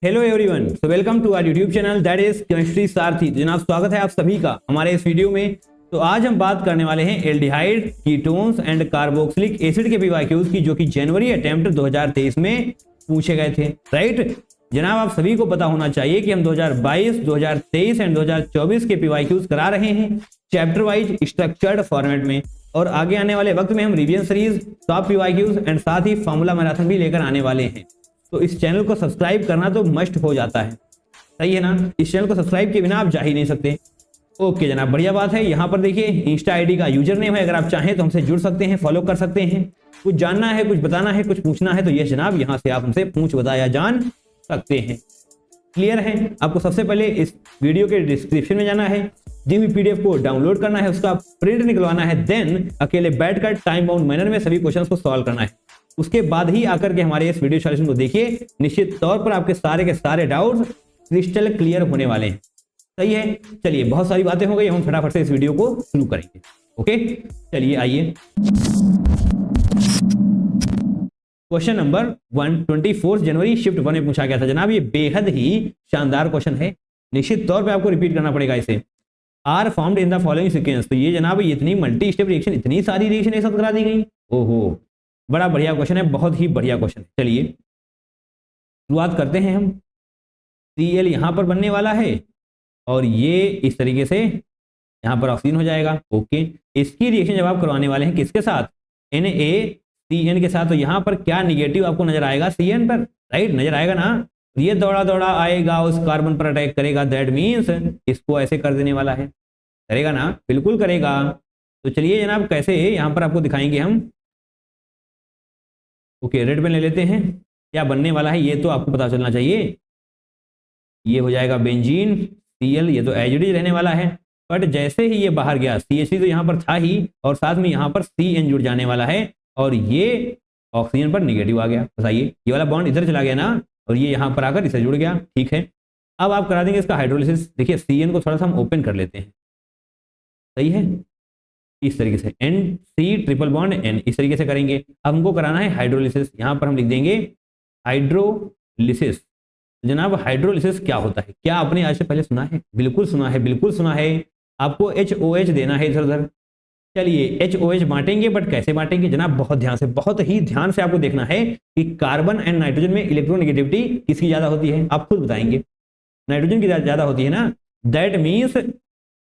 Hello everyone, so welcome to our YouTube channel that is chemistry Sarathi. जनाब स्वागत है आप सभी का हमारे इस वीडियो में। तो आज हम बात करने वाले हैं aldehyde, ketones and carboxylic acid के पीवाईक्यूज की, जो कि जनवरी अटेम्प्ट 2023 में पूछे गए थे। राइट जनाब, आप सभी को पता होना चाहिए कि हम 2022, 2023 एंड 2024 के पीवाईक्यूज करा रहे हैं चैप्टर वाइज स्ट्रक्चर्ड फॉर्मेट में, और आगे आने वाले वक्त में हम revision series, top PYQs and साथ ही फॉर्मूला मैराथन भी लेकर आने वाले हैं। तो इस चैनल को सब्सक्राइब करना तो मस्ट हो जाता है, सही है ना। इस चैनल को सब्सक्राइब के बिना आप जा ही नहीं सकते। ओके जनाब, बढ़िया बात है। यहाँ पर देखिए इंस्टा आईडी का यूजर नेम है, अगर आप चाहें तो हमसे जुड़ सकते हैं, फॉलो कर सकते हैं। कुछ जानना है, कुछ बताना है, कुछ पूछना है तो ये जनाब यहाँ से आप हमसे पूछ बताया जान सकते हैं। क्लियर है। आपको सबसे पहले इस वीडियो के डिस्क्रिप्शन में जाना है, दी हुई पीडीएफ को डाउनलोड करना है, उसका प्रिंट निकलवाना है, देन अकेले बैठकर टाइम बाउंड मैनर में सभी क्वेश्चंस को सॉल्व करना है। उसके बाद ही आकर के हमारे इस वीडियो सॉल्यूशन को देखिए, निश्चित तौर पर आपके सारे के सारे डाउट्स क्रिस्टल क्लियर होने वाले हैं। सही है। चलिए, बहुत सारी बातें हो गई, हम फटाफट से इस वीडियो को शुरू करेंगे। ओके चलिए आइए। क्वेश्चन नंबर 124 जनवरी शिफ्ट 1 में पूछा गया था जनाब। ये बेहद ही शानदार क्वेश्चन है, निश्चित तौर पे आपको रिपीट करना पड़ेगा इसे। Are formed in the following sequence. तो ये जनाब इतनी मल्टी स्टेप रिएक्शन, इतनी सारी रिएक्शन एक साथ करा दी गई। ओहो, बड़ा बढ़िया क्वेश्चन है, बहुत ही बढ़िया क्वेश्चन है। चलिए शुरुआत करते हैं हम। Cl यहां पर बनने वाला है और ये इस तरीके से यहां पर ऑक्सीजन हो जाएगा। ओके, इसकी रिएक्शन जब आप करवाने वाले हैं किसके साथ, NaCN के साथ, तो यहां पर क्या निगेटिव आपको नजर आएगा, Cn पर। राइट, नजर आएगा ना। ये दौड़ा दौड़ा आएगा, उस कार्बन पर अटैक करेगा, दैट मीन्स इसको ऐसे कर देने वाला है। करेगा ना, बिल्कुल करेगा। तो चलिए जनाब, कैसे यहां पर आपको दिखाएंगे हम। ओके, रेड पेन ले लेते हैं। क्या बनने वाला है ये तो आपको पता चलना चाहिए। ये हो जाएगा बेंजीन Cl, ये तो एज इट इज रहने वाला है। बट जैसे ही ये बाहर गया, CH3 तो यहाँ पर था ही, और साथ में यहाँ पर CN जुड़ जाने वाला है, और ये ऑक्सीजन पर निगेटिव आ गया। बताइए, ये वाला बॉन्ड इधर चला गया ना, और ये यहाँ पर आकर इसे जुड़ गया। ठीक है, अब आप करा देंगे इसका हाइड्रोलिसिस। देखिए CN को थोड़ा सा हम ओपन कर लेते हैं। सही है, इस तरीके से NC ट्रिपल बॉन्ड N, इस तरीके से करेंगे। अब हमको कराना है हाइड्रोलिसिस। यहाँ पर हम लिख देंगे हाइड्रोलिसिस। जनाब हाइड्रोलिसिस क्या होता है, क्या आपने आज से पहले सुना है? बिल्कुल सुना है, बिल्कुल सुना है। आपको HOH देना है इधर उधर। चलिए HOH बांटेंगे, बट कैसे बांटेंगे जनाब, बहुत ध्यान से, बहुत ही ध्यान से आपको देखना है कि कार्बन एंड नाइट्रोजन में इलेक्ट्रोनेगेटिविटी किसकी ज्यादा होती है, आप खुद बताएंगे। नाइट्रोजन की ज्यादा होती है ना। दैट मीन्स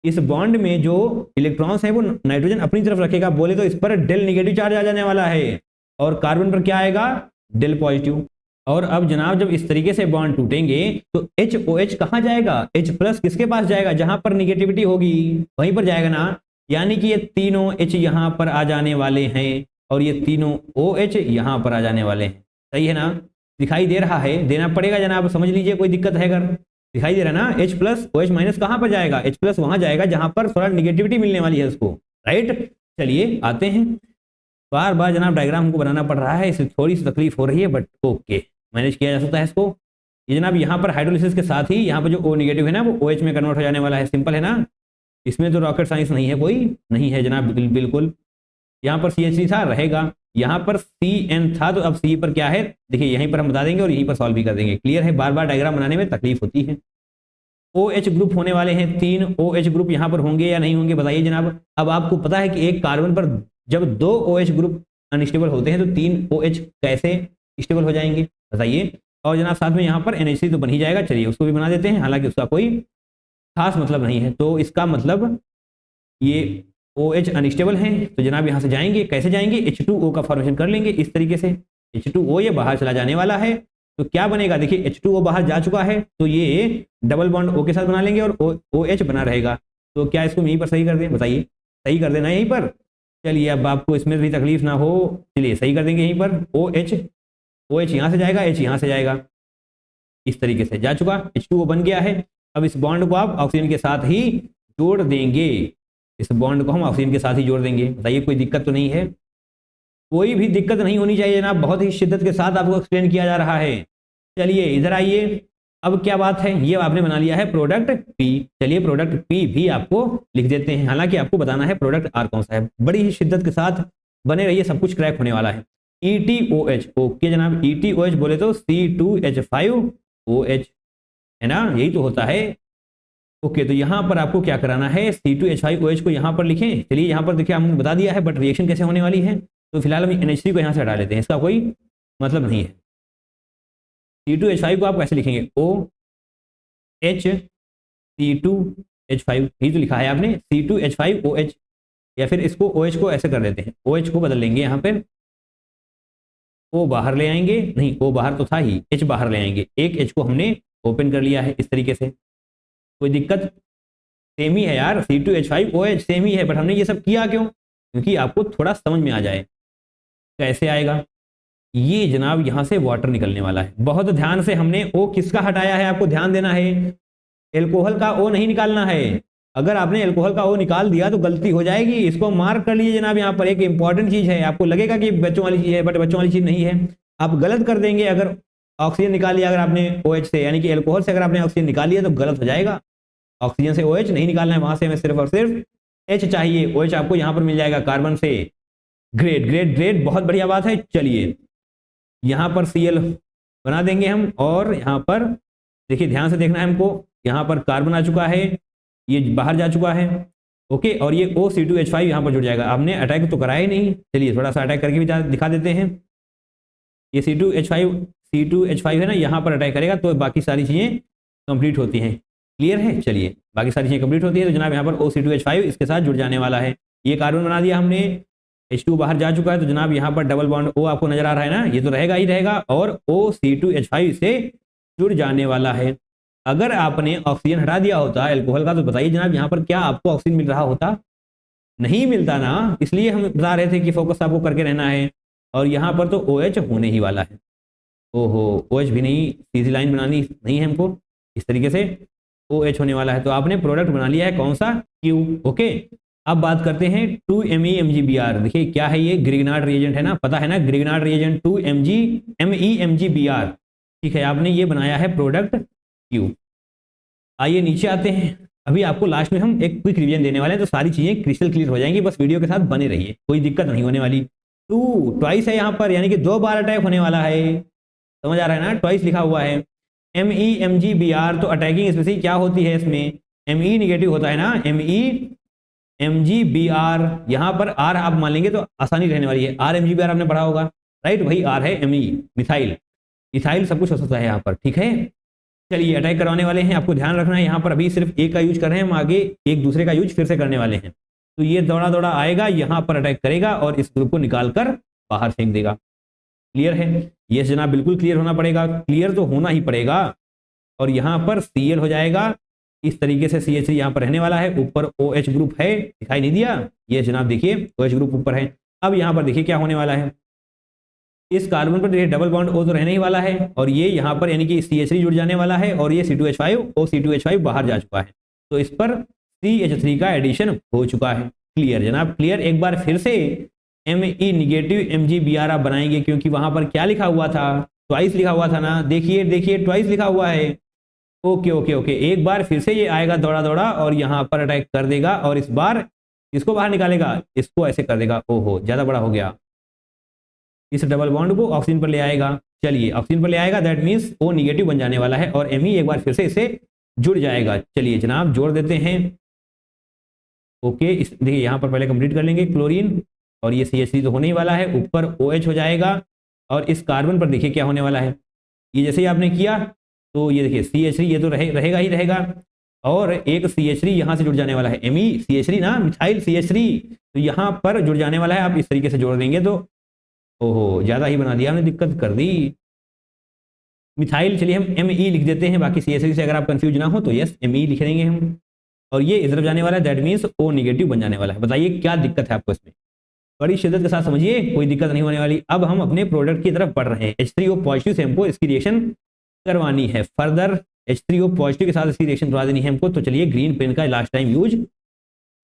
इस बॉन्ड में जो इलेक्ट्रॉन्स हैं वो नाइट्रोजन अपनी तरफ रखेगा, बोले तो इस पर डेल निगेटिव चार्ज आ जाने वाला है, और कार्बन पर क्या आएगा, डेल पॉजिटिव। और अब जनाब जब इस तरीके से बॉन्ड टूटेंगे तो HOH कहाँ जाएगा, H प्लस किसके पास जाएगा, जहां पर निगेटिविटी होगी वहीं पर जाएगा ना। यानी कि ये तीनों H यहां पर आ जाने वाले हैं, और ये तीनों OH यहां पर आ जाने वाले हैं। सही है ना, दिखाई दे रहा है, देना पड़ेगा जनाब, समझ लीजिए, कोई दिक्कत है अगर। दिखाई दे रहा है ना, H प्लस OH माइनस कहां पर जाएगा, H प्लस वहां जाएगा जहां पर थोड़ा निगेटिविटी मिलने वाली है उसको। राइट, चलिए आते हैं। बार बार जनाब डायग्राम हमको बनाना पड़ रहा है, इससे थोड़ी सी तकलीफ हो रही है, बट ओके, मैनेज किया जा सकता है इसको। ये जनाब यहाँ पर हाइड्रोलिसिस के साथ ही यहाँ पर जो O निगेटिव है ना, वो OH में कन्वर्ट हो जाने वाला है। सिंपल है ना, इसमें तो रॉकेट साइंस नहीं है, कोई नहीं है जनाब, बिल्कुल। यहाँ पर CH3 था, रहेगा। यहाँ पर CN था, तो अब C पर क्या है, देखिए यहीं पर हम बता देंगे और यहीं पर सॉल्व भी कर देंगे। क्लियर है, बार बार डायग्राम बनाने में तकलीफ होती है। OH ग्रुप होने वाले हैं, 3 OH ग्रुप यहाँ पर होंगे या नहीं होंगे, बताइए जनाब। अब आपको पता है कि एक कार्बन पर जब 2 OH ग्रुप अनस्टेबल होते हैं तो 3 OH कैसे स्टेबल हो जाएंगे, बताइए। और जनाब साथ में यहाँ पर NH3 तो बन ही जाएगा। चलिए उसको भी बना देते हैं, हालांकि उसका कोई खास मतलब नहीं है। तो इसका मतलब ये OH अनस्टेबल हैं, तो जनाब यहाँ से जाएंगे, कैसे जाएंगे, H2O का फॉर्मेशन कर लेंगे इस तरीके से। H2O ये बाहर चला जाने वाला है, तो क्या बनेगा, देखिए H2O बाहर जा चुका है, तो ये डबल बॉन्ड O के साथ बना लेंगे और OH बना रहेगा। तो क्या इसको यहीं पर सही कर दें, बताइए, सही कर देना यहीं पर। चलिए अब आपको इसमें भी तकलीफ ना हो, चलिए सही कर देंगे यहीं पर। OH यहाँ से जाएगा, H यहाँ से जाएगा, इस तरीके से जा चुका, H2O बन गया है। अब इस बॉन्ड को आप ऑक्सीजन के साथ ही जोड़ देंगे, इस बॉन्ड को हम ऑक्सीजन के साथ ही जोड़ देंगे। बताइए कोई दिक्कत तो नहीं है, कोई भी दिक्कत नहीं होनी चाहिए जनाब, बहुत ही शिद्दत के साथ आपको एक्सप्लेन किया जा रहा है। चलिए इधर आइए, अब क्या बात है, ये आपने बना लिया है प्रोडक्ट P। चलिए प्रोडक्ट P भी आपको लिख देते हैं, हालांकि आपको बताना है प्रोडक्ट R कौन सा है। बड़ी ही शिद्दत के साथ बने रहिए, सब कुछ क्रैक होने वाला है। ETOH, ओके जनाब, ETOH बोले तो C2H5 OH, है ना, यही तो होता है। ओके, तो यहाँ पर आपको क्या कराना है, C2H5OH को यहाँ पर लिखें। चलिए यहाँ पर देखिए हमने बता दिया है, बट रिएक्शन कैसे होने वाली है, तो फिलहाल हम NH3 को यहाँ से हटा लेते हैं, इसका कोई मतलब नहीं है। C2H5 को आप कैसे लिखेंगे, OH C2H5, यही तो लिखा है आपने, C2H5OH, या फिर इसको OH को ऐसे कर देते हैं, OH को बदल लेंगे, यहाँ पर O बाहर ले आएंगे, नहीं O बाहर तो था ही, H बाहर ले आएंगे, एक H को हमने ओपन कर लिया है इस तरीके से। कोई दिक्कत, सेम ही है यार, C2H5OH सेम ही है, बट हमने ये सब किया क्यों, क्योंकि आपको थोड़ा समझ में आ जाए। कैसे आएगा, ये जनाब यहाँ से वाटर निकलने वाला है, बहुत ध्यान से हमने O किसका हटाया है, आपको ध्यान देना है, एल्कोहल का O नहीं निकालना है। अगर आपने एल्कोहल का O निकाल दिया तो गलती हो जाएगी, इसको मार्क कर लीजिए जनाब। यहाँ पर एक इंपॉर्टेंट चीज है, आपको लगेगा कि बच्चों वाली चीज है, बट बच्चों वाली चीज नहीं है, आप गलत कर देंगे। अगर ऑक्सीजन निकाल लिया अगर आपने OH से, यानी कि एल्कोहल से अगर आपने ऑक्सीजन निकाल लिया तो गलत हो जाएगा। ऑक्सीजन से OH नहीं निकालना है, वहां से हमें सिर्फ और सिर्फ H चाहिए। OH आपको यहाँ पर मिल जाएगा कार्बन से। ग्रेट ग्रेट ग्रेट, बहुत बढ़िया बात है। चलिए यहाँ पर Cl बना देंगे हम, और यहाँ पर देखिए ध्यान से देखना है हमको, यहाँ पर कार्बन आ चुका है, ये बाहर जा चुका है। ओके, और ये OC2H5 यहाँ पर जुड़ जाएगा। आपने अटैक तो कराया ही नहीं, चलिए थोड़ा सा अटैक करके भी दिखा देते हैं। ये C2H5 है ना, यहाँ पर अटैक करेगा तो बाकी सारी चीजें कंप्लीट होती हैं। क्लियर है, चलिए बाकी सारी चीजें कंप्लीट होती है, तो जनाब यहाँ पर OC2H5 इसके साथ जुड़ जाने वाला है। ये कार्बन बना दिया हमने, H2 बाहर जा चुका है, तो जनाब यहाँ पर डबल बॉन्ड O आपको नजर आ रहा है ना, ये तो रहेगा ही रहेगा, और OC2H5 से जुड़ जाने वाला है। अगर आपने ऑक्सीजन हटा दिया होता एल्कोहल का, तो बताइए जनाब यहाँ पर क्या आपको ऑक्सीजन मिल रहा होता, नहीं मिलता ना। इसलिए हम बता रहे थे कि फोकस आपको करके रहना है। और यहाँ पर तो OH होने ही वाला है। ओहो, OH भी नहीं, सीधी लाइन बनानी नहीं है हमको, इस तरीके से OH होने वाला है। तो आपने प्रोडक्ट बना लिया है कौन सा, Q। ओके, अब बात करते हैं 2MEMGBr। देखिए क्या है ये, ग्रिग्नार्ड रिएजेंट है ना, पता है ना, ग्रिग्नार्ड रिएजेंट 2MEMGBr। ठीक है, आपने ये बनाया है प्रोडक्ट Q। आइए नीचे आते हैं, अभी आपको लास्ट में हम एक क्विक रिवीजन देने वाले हैं, तो सारी चीजें क्रिस्टल क्लियर हो जाएंगी, बस वीडियो के साथ बने रहिए, कोई दिक्कत नहीं होने वाली। 2 ट्वाइस है यहाँ पर, यानी कि 2 बार अटैक होने वाला है, समझ आ रहा है ना, ट्वाइस लिखा हुआ है। MEMGBr, तो अटैकिंग स्पीसीज क्या होती है इसमें, Me निगेटिव होता है ना, MEMGBr, यहाँ पर R आप मान लेंगे तो आसानी रहने वाली है। RMGBr आपने पढ़ा होगा, राइट, वही R है। Me मिथाइल, इथाइल सब कुछ हो सकता है यहाँ पर, ठीक है। चलिए अटैक करवाने वाले हैं, आपको ध्यान रखना है, यहाँ पर अभी सिर्फ एक का यूज कर रहे हैं हम, आगे एक दूसरे का यूज फिर से करने वाले हैं। तो ये दौड़ा दौड़ा आएगा, यहाँ पर अटैक करेगा और इस ग्रुप को निकाल कर बाहर फेंक देगा। क्लियर है, ये जनाब बिल्कुल क्लियर होना पड़ेगा, क्लियर तो होना ही पड़ेगा। और यहाँ पर Cl हो जाएगा, इस तरीके से CH3 यहाँ पर रहने वाला है, ऊपर OH ग्रुप है, दिखाई नहीं दिया, ये जनाब देखिए OH ग्रुप ऊपर है। अब यहाँ पर देखिए क्या होने वाला है, इस कार्बन पर देखिए डबल बॉन्ड O तो रहने ही वाला है, और ये यहाँ पर यानी कि CH3 जुड़ जाने वाला है, और ये C2H5 OC2H5 बाहर जा चुका है, तो इस पर CH3 का एडिशन हो चुका है। क्लियर जनाब, क्लियर। एक बार फिर से Me निगेटिव MgBr आप बनाएंगे, क्योंकि वहां पर क्या लिखा हुआ था, ट्वाइस लिखा हुआ था ना, देखिए देखिए ट्वाइस लिखा हुआ है। ओके ओके ओके, एक बार फिर से ये आएगा दौड़ा दौड़ा और यहाँ पर अटैक कर देगा, और इस बार इसको बाहर निकालेगा, इसको ऐसे कर देगा। ओहो, ज्यादा बड़ा हो गया, इस डबल बॉन्ड को ऑक्सीजन पर ले आएगा। चलिए ऑक्सीजन पर ले आएगा, दैट मीन्स O निगेटिव बन जाने वाला है, और Me एक बार फिर से इसे जुड़ जाएगा। चलिए जनाब जोड़ देते हैं। ओके, इस देखिए यहाँ पर पहले कंप्लीट कर लेंगे क्लोरीन, और ये CH3 तो होने ही वाला है, ऊपर OH हो जाएगा, और इस कार्बन पर देखिए क्या होने वाला है, ये जैसे ही आपने किया तो ये देखिए CH3 ये तो रहेगा ही रहेगा, और एक CH3 यहाँ से जुड़ जाने वाला है, MECH3 ना, मिथाइल CH3, तो यहाँ पर जुड़ जाने वाला है। आप इस तरीके से जोड़ देंगे तो ओहो ज्यादा ही बना दिया हमने, दिक्कत कर दी। मिथाइल, चलिए हम Me लिख देते हैं, बाकी CH3 से अगर आप कंफ्यूज ना हो तो यस Me लिख देंगे हम, और ये इस तरफ जाने वाला है, दैट मीन्स O निगेटिव बन जाने वाला है। बताइए क्या दिक्कत है आपको इसमें, बड़ी शिद्दत के साथ समझिए, कोई दिक्कत नहीं होने वाली। अब हम अपने प्रोडक्ट की तरफ बढ़ रहे हैं। H3O पॉजिटिव से हमको इसकी रिएक्शन करवानी है, फर्दर H3O पॉजिटिव के साथ इसकी रिएक्शन करवा देनी है हमको। तो चलिए ग्रीन पेन का लास्ट टाइम यूज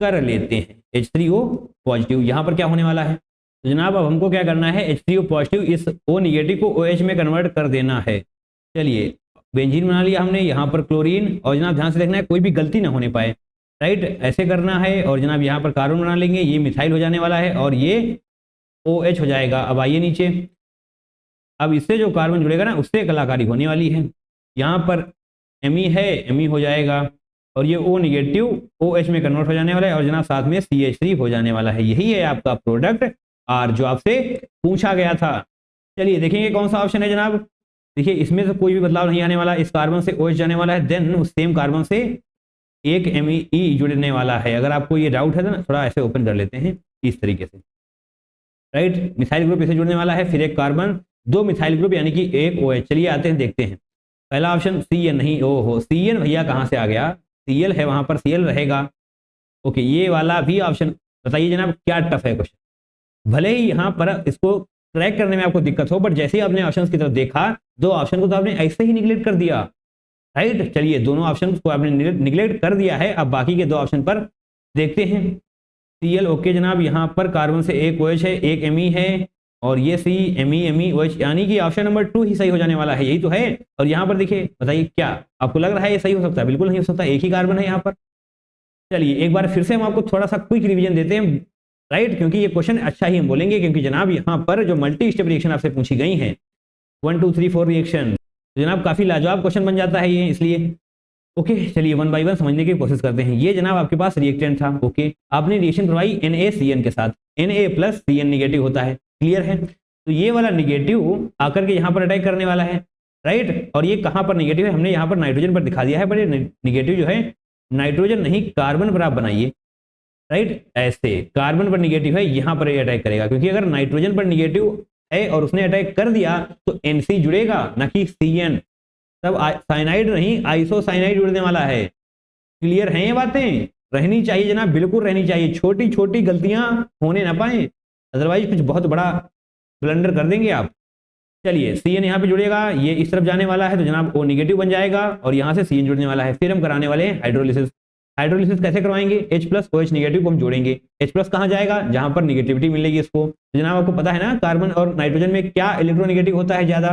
कर लेते हैं। H3O पॉजिटिव यहाँ पर क्या होने वाला है, तो जनाब अब हमको क्या करना है, H3O पॉजिटिव इस O निगेटिव को OH में कन्वर्ट कर देना है। चलिए बेंजीन बना लिया हमने, यहाँ पर क्लोरीन, और जनाब ध्यान से देखना है कोई भी गलती ना होने पाए, राइट, ऐसे करना है। और जनाब यहाँ पर कार्बन बना लेंगे, ये मिथाइल हो जाने वाला है, और ये OH हो जाएगा। अब आइए नीचे, अब इससे जो कार्बन जुड़ेगा ना उससे कलाकारी होने वाली है। यहाँ पर Me है, Me हो जाएगा और ये O निगेटिव OH में कन्वर्ट हो जाने वाला है और जनाब साथ में CH3 हो जाने वाला है। यही है आपका प्रोडक्ट R जो आपसे पूछा गया था। चलिए देखेंगे कौन सा ऑप्शन है जनाब। देखिए इसमें तो कोई भी बदलाव नहीं आने वाला, इस कार्बन से OH जाने वाला है, देन उस सेम कार्बन से एक Me जुड़ने वाला है। अगर आपको ये डाउट है तो थोड़ा ऐसे ओपन कर लेते हैं इस तरीके से, राइट। मिथाइल ग्रुप इसे जुड़ने वाला है, फिर एक कार्बन, दो मिथाइल ग्रुप यानी कि एक OH। चलिए आते हैं देखते हैं। पहला ऑप्शन CN नहीं, ओ हो CN भैया कहाँ से आ गया, Cl है वहां पर Cl रहेगा। ओके ये वाला भी ऑप्शन, बताइए जनाब क्या टफ है क्वेश्चन। भले ही यहाँ पर इसको ट्रैक करने में आपको दिक्कत हो, बट जैसे ही आपने ऑप्शन की तरफ देखा, दो ऑप्शन को तो आपने ऐसे ही निगलेक्ट कर दिया, राइट। चलिए दोनों ऑप्शन को आपने निगलेक्ट कर दिया है, अब बाकी के दो ऑप्शन पर देखते हैं। Cl ओके जनाब, यहाँ पर कार्बन से एक OH है, एक Me है और ये C Me OH, यानी कि ऑप्शन नंबर 2 ही सही हो जाने वाला है, यही तो है। और यहाँ पर देखिए, बताइए क्या आपको लग रहा है ये सही हो सकता है? बिल्कुल नहीं हो सकता, एक ही कार्बन है यहाँ पर। चलिए एक बार फिर से हम आपको थोड़ा सा क्विक रिवीजन देते हैं, राइट, क्योंकि ये क्वेश्चन अच्छा ही हम बोलेंगे, क्योंकि जनाब यहाँ पर जो मल्टी स्टेप रिएक्शन आपसे पूछी गई है 1 2 3 4 रिएक्शन, तो जनाब काफी लाजवाब क्वेश्चन बन जाता है ये, इसलिए ओके। चलिए 1 बाय 1 समझने की कोशिश करते हैं। ये जनाब आपके पास रिएक्टेंट था, ओके, आपने रिएक्शन करवाई NaCN के साथ, Na प्लस CN निगेटिव होता है, क्लियर है। तो ये वाला निगेटिव आकर के यहाँ पर अटैक करने वाला है, राइट। और ये कहाँ पर निगेटिव है, हमने यहाँ पर नाइट्रोजन पर दिखा दिया है, बट ये निगेटिव जो है नाइट्रोजन नहीं कार्बन पर आप बनाइए, राइट। ऐसे कार्बन पर निगेटिव है, यहाँ पर ये अटैक करेगा, क्योंकि अगर नाइट्रोजन पर निगेटिव है और उसने अटैक कर दिया तो NC जुड़ेगा ना कि CN, तब साइनाइड नहीं आइसोसाइनाइड जुड़ने वाला है। क्लियर है ये बातें? रहनी चाहिए जनाब, बिल्कुल रहनी चाहिए, छोटी छोटी गलतियां होने ना पाए, अदरवाइज कुछ बहुत बड़ा ब्लंडर कर देंगे आप। चलिए CN यहाँ पे जुड़ेगा, ये इस तरफ जाने वाला है तो जनाब O निगेटिव बन जाएगा और यहाँ से CN जुड़ने वाला है। फिर हम कराने वाले हैं हाइड्रोलिसिस। हाइड्रोलिसिस कैसे करवाएंगे, H प्लस OH निगेटिव को हम जोड़ेंगे, H प्लस कहाँ जाएगा, जहां पर निगेटिविटी मिलेगी इसको। तो जनाब आपको पता है ना कार्बन और नाइट्रोजन में क्या इलेक्ट्रोनिगेटिव होता है ज्यादा,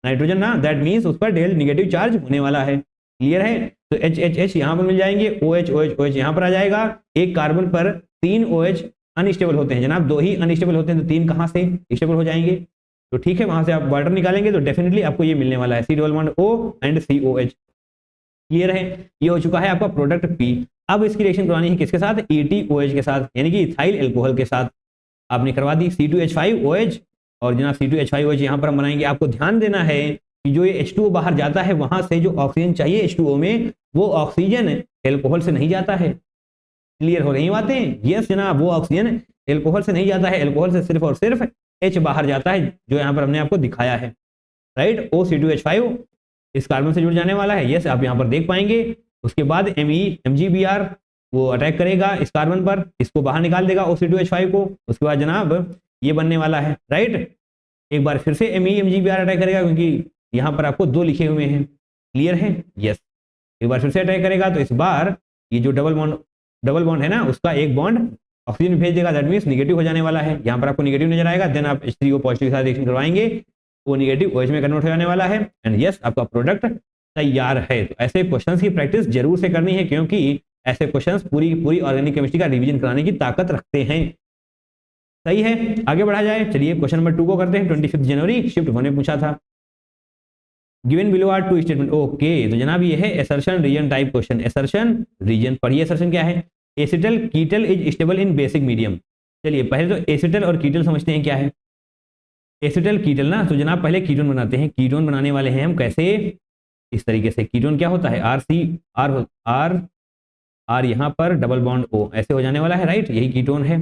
नाइट्रोजन ना, दैट मीन्स उस पर डेल निगेटिव चार्ज होने वाला है, क्लियर है। तो H यहाँ पर मिल जाएंगे, OH यहाँ पर आ जाएगा। एक कार्बन पर 3 OH अनस्टेबल होते हैं जनाब, 2 ही अनस्टेबल होते हैं, तो 3 कहाँ से स्टेबल हो जाएंगे, तो ठीक है वहां से आप वाटर निकालेंगे तो डेफिनेटली आपको ये मिलने वाला है C+O एंड COH, क्लियर है। ये हो चुका है आपका प्रोडक्ट P। अब इसकी रिएक्शन करवानी है किसके साथ, ETOH के साथ, यानी कि इथाइल एल्कोहल के साथ। आपने करवा दी C2H5OH और जनाब C2H5OH यहाँ पर हम बनाएंगे। आपको ध्यान देना है कि जो ये H2O बाहर जाता है, वहां से जो ऑक्सीजन चाहिए H2O में, वो ऑक्सीजन एल्कोहल से नहीं जाता है। क्लियर हो रही बातें? यस जनाब, वो ऑक्सीजन एल्कोहल से नहीं जाता है, एल्कोहल से सिर्फ और सिर्फ H बाहर जाता है, जो यहाँ पर हमने आपको दिखाया है, राइट। OC2H5 इस कार्बन से जुड़ जाने वाला है, यस आप यहाँ पर देख पाएंगे। उसके बाद MgBr वो अटैक करेगा इस कार्बन पर, इसको बाहर निकाल देगा OC2H5 को। उसके बाद जनाब ये बनने वाला है, राइट। एक बार फिर से MgBr अटैक करेगा, क्योंकि यहाँ पर आपको 2 लिखे हुए हैं, क्लियर है, यस। एक बार फिर से अटैक करेगा तो इस बार ये जो डबल बॉन्ड है ना, उसका एक बॉन्ड ऑक्सीजन भेज देगा, दैट मीन्स निगेटिव हो जाने वाला है। यहाँ पर आपको निगेटिव नजर आएगा, देन आप H3O पॉजिटिव के साथ रिएक्शन करवाएंगे, वो निगेटिव OH में कन्वर्ट हो जाने वाला है, एंड यस आपका प्रोडक्ट तैयार है। तो ऐसे क्वेश्चंस की प्रैक्टिस जरूर से करनी है, क्योंकि ऐसे क्वेश्चंस पूरी ऑर्गेनिक केमिस्ट्री का रिवीजन कराने की ताकत रखते हैं। सही है, आगे बढ़ा जाए। चलिए क्वेश्चन नंबर 2 को करते हैं। 25 जनवरी शिफ्ट 1 में पूछा था, given below are 2 statement. Okay तो जनाब ये है assertion reason type question. Assertion reason पढ़िए, असर्शन क्या है, acetal ketal is stable in basic medium. चलिए पहले तो एसिटल और कीटल समझते हैं क्या है। एसिटल कीटल ना, तो जनाब पहले कीटोन बनाते हैं। कीटोन बनाने वाले हैं हम कैसे, इस तरीके से। कीटोन क्या होता है, आर यहाँ पर डबल बॉन्ड O, ऐसे हो जाने वाला है, राइट, यही कीटोन है।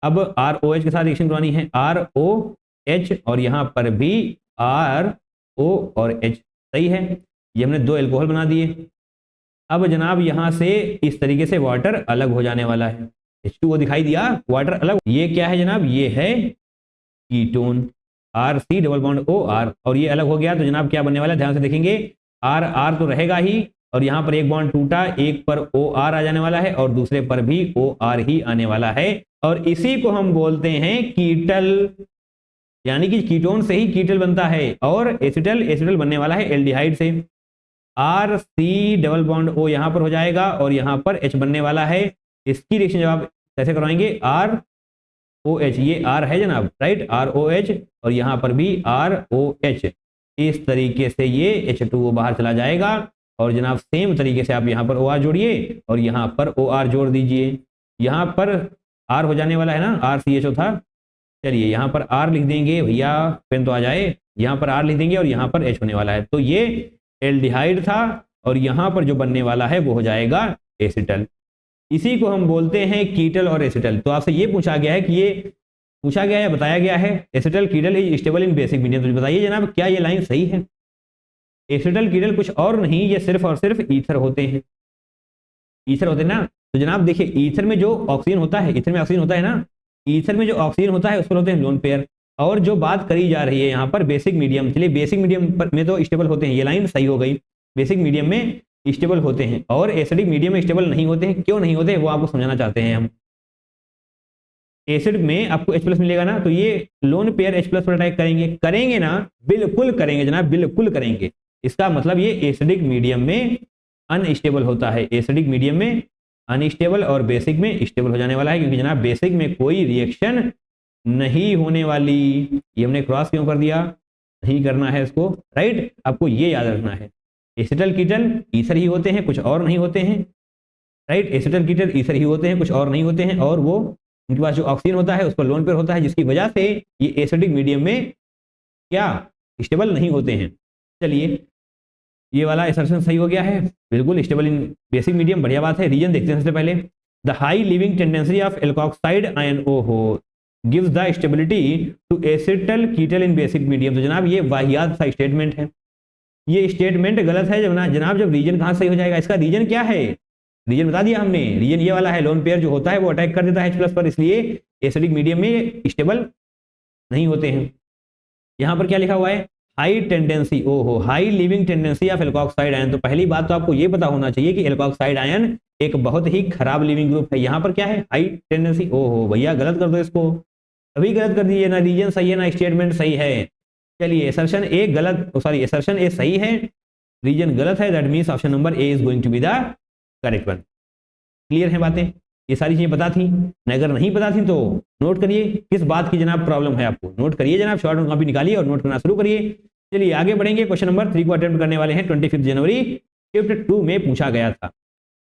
अब ROH के साथ रिएक्शन करवानी है, ROH और यहाँ पर भी RO और H, सही है। ये हमने 2 एल्कोहल बना दिए। अब जनाब यहाँ से इस तरीके से वाटर अलग हो जाने वाला है, H2O दिखाई दिया, वाटर अलग। ये क्या है जनाब, ये है ketone, RC double bond OR, और ये अलग हो गया तो जनाब क्या बनने वाला है, ध्यान से देखेंगे, R तो रहेगा ही, और यहाँ पर एक बॉन्ड टूटा, एक पर OR आ जाने वाला है और दूसरे पर भी OR ही आने वाला है, और इसी को हम बोलते हैं कीटल, यानी कि कीटोन से ही कीटल बनता है। और एसिटल बनने वाला है एल्डिहाइड से। RC डबल बॉन्ड O यहाँ पर हो जाएगा और यहाँ पर H बनने वाला है। इसकी रिएक्शन जब आप कैसे करवाएंगे, ROH, ये R है जनाब, राइट, ROH और यहाँ पर भी ROH, इस तरीके से ये H2O बाहर चला जाएगा। और जनाब सेम तरीके से आप यहाँ पर OR जोड़िए और यहाँ पर OR जोड़ दीजिए। यहाँ पर R हो जाने वाला है ना, RCHO था। चलिए यहाँ पर R लिख देंगे भैया, पेन तो आ जाए। यहाँ पर R लिख देंगे और यहाँ पर H होने वाला है, तो ये एल्डिहाइड था और यहाँ पर जो बनने वाला है वो हो जाएगा एसिटल। इसी को हम बोलते हैं कीटल और एसिटल। तो आपसे ये पूछा गया है कि ये पूछा गया है, बताया गया है acetal ketal is stable in basic medium. तो बताइए जनाब क्या ये लाइन सही है? एसिटल कीटल कुछ और नहीं, ये सिर्फ और सिर्फ ईथर होते हैं। ईथर होते हैं ना। तो जनाब देखिए ईथर में जो ऑक्सीजन होता है, ईथर में ऑक्सीजन होता है ना, ईथर में जो ऑक्सीजन होता है उस पर होते हैं लोन पेयर। और जो बात करी जा रही है यहाँ पर बेसिक मीडियम, चलिए बेसिक मीडियम में तो स्टेबल होते हैं, ये लाइन सही हो गई। बेसिक मीडियम में स्टेबल होते हैं और एसिडिक मीडियम में स्टेबल नहीं होते हैं। क्यों नहीं होते हैं वो आपको समझाना चाहते हैं हम। एसिड में आपको H+ मिलेगा ना, तो ये लोन पेयर H+ पर अटैक करेंगे ना, बिल्कुल करेंगे जनाब, बिल्कुल करेंगे। इसका मतलब ये एसिडिक मीडियम में अनस्टेबल होता है, एसिडिक मीडियम में अनस्टेबल और बेसिक में स्टेबल हो जाने वाला है, क्योंकि जनाब बेसिक में कोई रिएक्शन नहीं होने वाली। ये हमने क्रॉस क्यों कर दिया? नहीं करना है इसको, राइट। आपको ये याद रखना है एसिटल कीटल ईथर ही होते हैं, कुछ और नहीं होते हैं, राइट। एसिटल कीटल ईथर ही होते हैं, कुछ और नहीं होते हैं। और वो उनके पास जो ऑक्सीजन होता है उस पर लोन पेयर होता है, जिसकी वजह से ये एसिडिक मीडियम में क्या स्टेबल नहीं होते हैं। चलिए ये वाला असर्शन सही हो गया है, बिल्कुल स्टेबल इन बेसिक मीडियम, बढ़िया बात है। रीजन देखते हैं सबसे पहले। The high leaving tendency of alkoxide ion ओहो gives the stability to acetal ketal in basic medium. तो जनाब ये वाहियात सा स्टेटमेंट है, ये स्टेटमेंट गलत है जनाब। जब रीजन कहाँ सही हो जाएगा? इसका रीजन क्या है? रीजन बता दिया हमने, रीजन ये वाला है, लोन पेयर जो होता है वो अटैक कर देता है H+ पर, इसलिए एसिडिक मीडियम में स्टेबल नहीं होते हैं। यहाँ पर क्या लिखा हुआ है? हाई टेंडेंसी, ओहो high leaving tendency of alkoxide ion. तो पहली बात तो आपको ये पता होना चाहिए कि एल्कोक्साइड आयन एक बहुत ही खराब लिविंग ग्रुप है। यहाँ पर क्या है? High tendency. ओहो भैया गलत कर दो इसको, अभी गलत कर दीजिए, ना रीजन सही है ना स्टेटमेंट सही है। चलिए असर्शन ए गलत, सॉरी असर्शन ए सही है, रीजन गलत है, that means option number A is going to be the correct one. Clear है बातें? ये सारी चीजें पता थी, अगर नहीं पता थी तो नोट करिए किस बात की जनाब प्रॉब्लम है आपको, नोट करिए जनाब, शॉर्ट नोट कॉपी निकालिए और नोट करना शुरू करिए। चलिए आगे बढ़ेंगे, क्वेश्चन नंबर 3 को अटेम्प्ट करने वाले हैं। 25 जनवरी शिफ्ट 2 में पूछा गया था।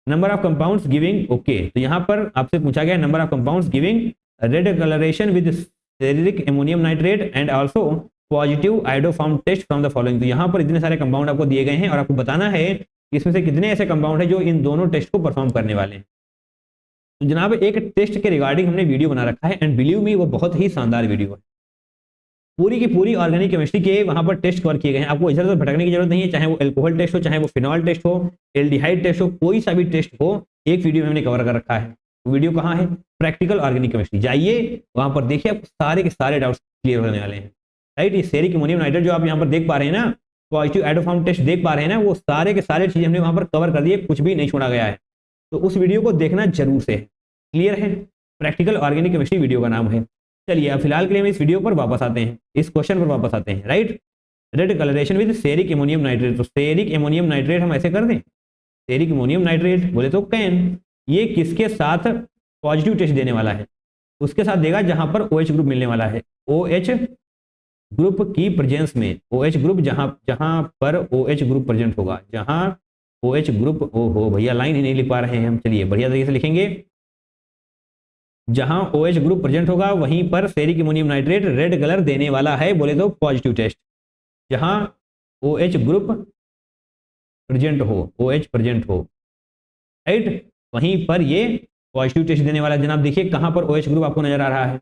Number of compounds giving, okay, तो यहाँ पर आपसे पूछा गया number of compounds giving red coloration with ceric ammonium nitrate and also positive iodoform test from the following. तो यहाँ पर इतने सारे कंपाउंड आपको दिए गए हैं और आपको बताना है कि इसमें से कितने ऐसे कंपाउंड है जो इन दोनों टेस्ट को परफॉर्म करने वाले हैं। तो जनाब एक टेस्ट के रिगार्डिंग हमने वीडियो बना रखा है एंड बिलीव मी वो बहुत ही शानदार वीडियो है। पूरी की पूरी ऑर्गेनिक केमिस्ट्री के वहां पर टेस्ट कवर किए गए हैं, आपको इधर उधर भटकने की जरूरत नहीं है। चाहे वो एल्कोहल टेस्ट हो, चाहे वो फिनॉल टेस्ट हो, एल्डिहाइड टेस्ट हो, कोई सा भी टेस्ट हो, एक वीडियो में हमने कवर कर रखा है। वीडियो कहाँ है? प्रैक्टिकल ऑर्गेनिक केमिस्ट्री, जाइए वहां पर देखिए, आपको सारे के सारे डाउट्स क्लियर होने वाले हैं, राइट। ये स्टेरिक अमोनियम नाइट्रेट जो आप यहाँ पर देख पा रहे हैं ना, पॉजिटिव आइडोफॉर्म टेस्ट देख पा रहे हैं ना, वो सारे के सारे चीजें हमने वहां पर कवर कर दिए, कुछ भी नहीं छोड़ा गया है। तो उस वीडियो को देखना जरूर से है, क्लियर है। प्रैक्टिकल ऑर्गेनिक केमिस्ट्री वीडियो का नाम है। चलिए अब फिलहाल के लिए हम इस वीडियो पर वापस आते हैं, इस क्वेश्चन पर वापस आते हैं, right. Red coloration with ceric ammonium nitrate, तो स्टेरिक अमोनियम नाइट्रेट हम ऐसे कर दें, स्टेरिक अमोनियम नाइट्रेट बोले तो कैन, ये किसके साथ पॉजिटिव टेस्ट देने वाला है? उसके साथ देगा जहां पर OH ग्रुप मिलने वाला है। OH ग्रुप की प्रेजेंस में, OH ग्रुप जहां पर OH ग्रुप प्रेजेंट होगा, जहां OH ग्रुप, ओहो भैया लाइन ही नहीं लिख पा रहे हैं हम, चलिए बढ़िया तरीके से लिखेंगे। जहां OH ग्रुप प्रेजेंट होगा वहीं पर ceric ammonium nitrate red colour देने वाला है, बोले तो पॉजिटिव टेस्ट। जहां OH ग्रुप प्रेजेंट हो, OH प्रेजेंट हो, राइट, वहीं पर ये पॉजिटिव टेस्ट देने वाला है। जनाब देखिए कहां पर OH ग्रुप आपको नजर आ रहा है,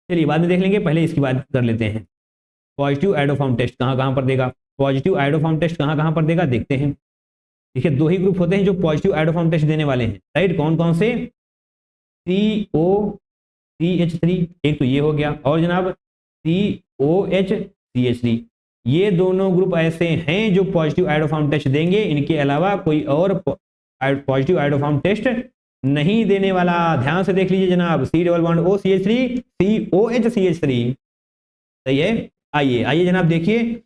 चलिए बाद में देख लेंगे, पहले इसकी बात कर लेते हैं। पॉजिटिव आइडोफॉर्म टेस्ट कहां कहां पर देगा? पॉजिटिव आइडोफॉर्म टेस्ट कहां कहां पर देगा देखते हैं। देखिए दो ही ग्रुप होते हैं जो पॉजिटिव आइडोफॉर्म टेस्ट देने वाले हैं, राइट। कौन कौन से? COCH3, एक तो ये हो गया, और जनाब COHCH3, ये दोनों ग्रुप ऐसे हैं जो पॉजिटिव आइडोफॉर्म टेस्ट देंगे, इनके अलावा कोई और पॉजिटिव आइडोफॉर्म टेस्ट नहीं देने वाला। ध्यान से देख लीजिए जनाब, C+OCH3 COHCH3, सही है। आइए आइए जनाब देखिए,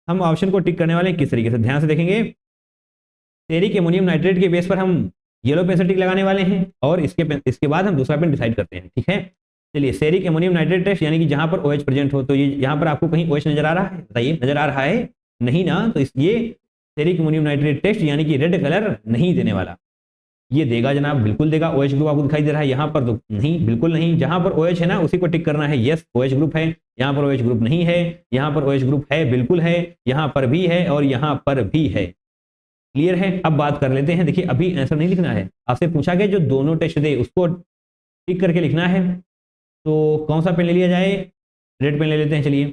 हम ऑप्शन को टिक करने वाले हैं किस तरीके से, ध्यान से देखेंगे। स्टेरिक अमोनियम नाइट्रेट के बेस पर हम येलो पेन से टिक लगाने वाले हैं और इसके बाद हम दूसरा पेन डिसाइड करते हैं, ठीक है। चलिए सेरिक एमोनियम नाइट्रेट टेस्ट यानी कि जहां पर OH प्रेजेंट हो, तो ये यहाँ पर आपको कहीं OH नजर आ रहा है, बताइए नजर आ रहा है नहीं ना, तो ये सेरिक एमोनियम नाइट्रेट टेस्ट यानी कि रेड कलर नहीं देने वाला। ये देगा जनाब, बिल्कुल देगा। OH ग्रुप आपको दिखाई दे रहा है यहाँ पर, तो नहीं, बिल्कुल नहीं। जहां पर OH है ना उसी को टिक करना है, यस OH ग्रुप है। यहाँ पर OH ग्रुप नहीं है, यहाँ पर OH ग्रुप है, बिल्कुल है, यहाँ पर भी है और यहाँ पर भी है। क्लियर है। अब बात कर लेते हैं, देखिए अभी आंसर नहीं लिखना है, आपसे पूछा गया जो दोनों टेस्ट दे उसको टिक करके लिखना है। तो कौन सा पेन ले लिया जाए? रेड पेन ले लेते हैं। चलिए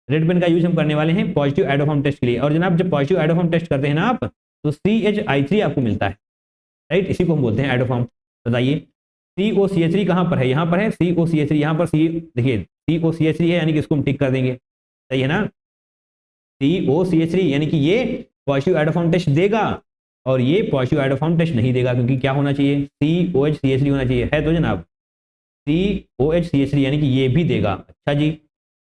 रेड पेन का यूज हम करने वाले हैं पॉजिटिव एडोफॉर्म टेस्ट के लिए। और जनाब जब पॉजिटिव एडोफॉर्म टेस्ट करते हैं ना आप, तो CH3 आपको मिलता है, राइट, इसी को हम बोलते हैं एडोफॉर्म। बताइए COCH3 कहाँ पर है? यहाँ पर है COCH3, यहाँ पर देखिए COCH3 है यानी कि इसको हम टिक कर देंगे, सही है ना। COCH3 यानी कि ये पॉजिटिव एडोफॉर्म टेस्ट देगा और ये पॉजिटिव एडोफॉर्म टेस्ट नहीं देगा, क्योंकि क्या होना चाहिए? COHCH3 होना चाहिए, है तो जनाब COHCH3 यानी कि ये भी देगा। अच्छा जी,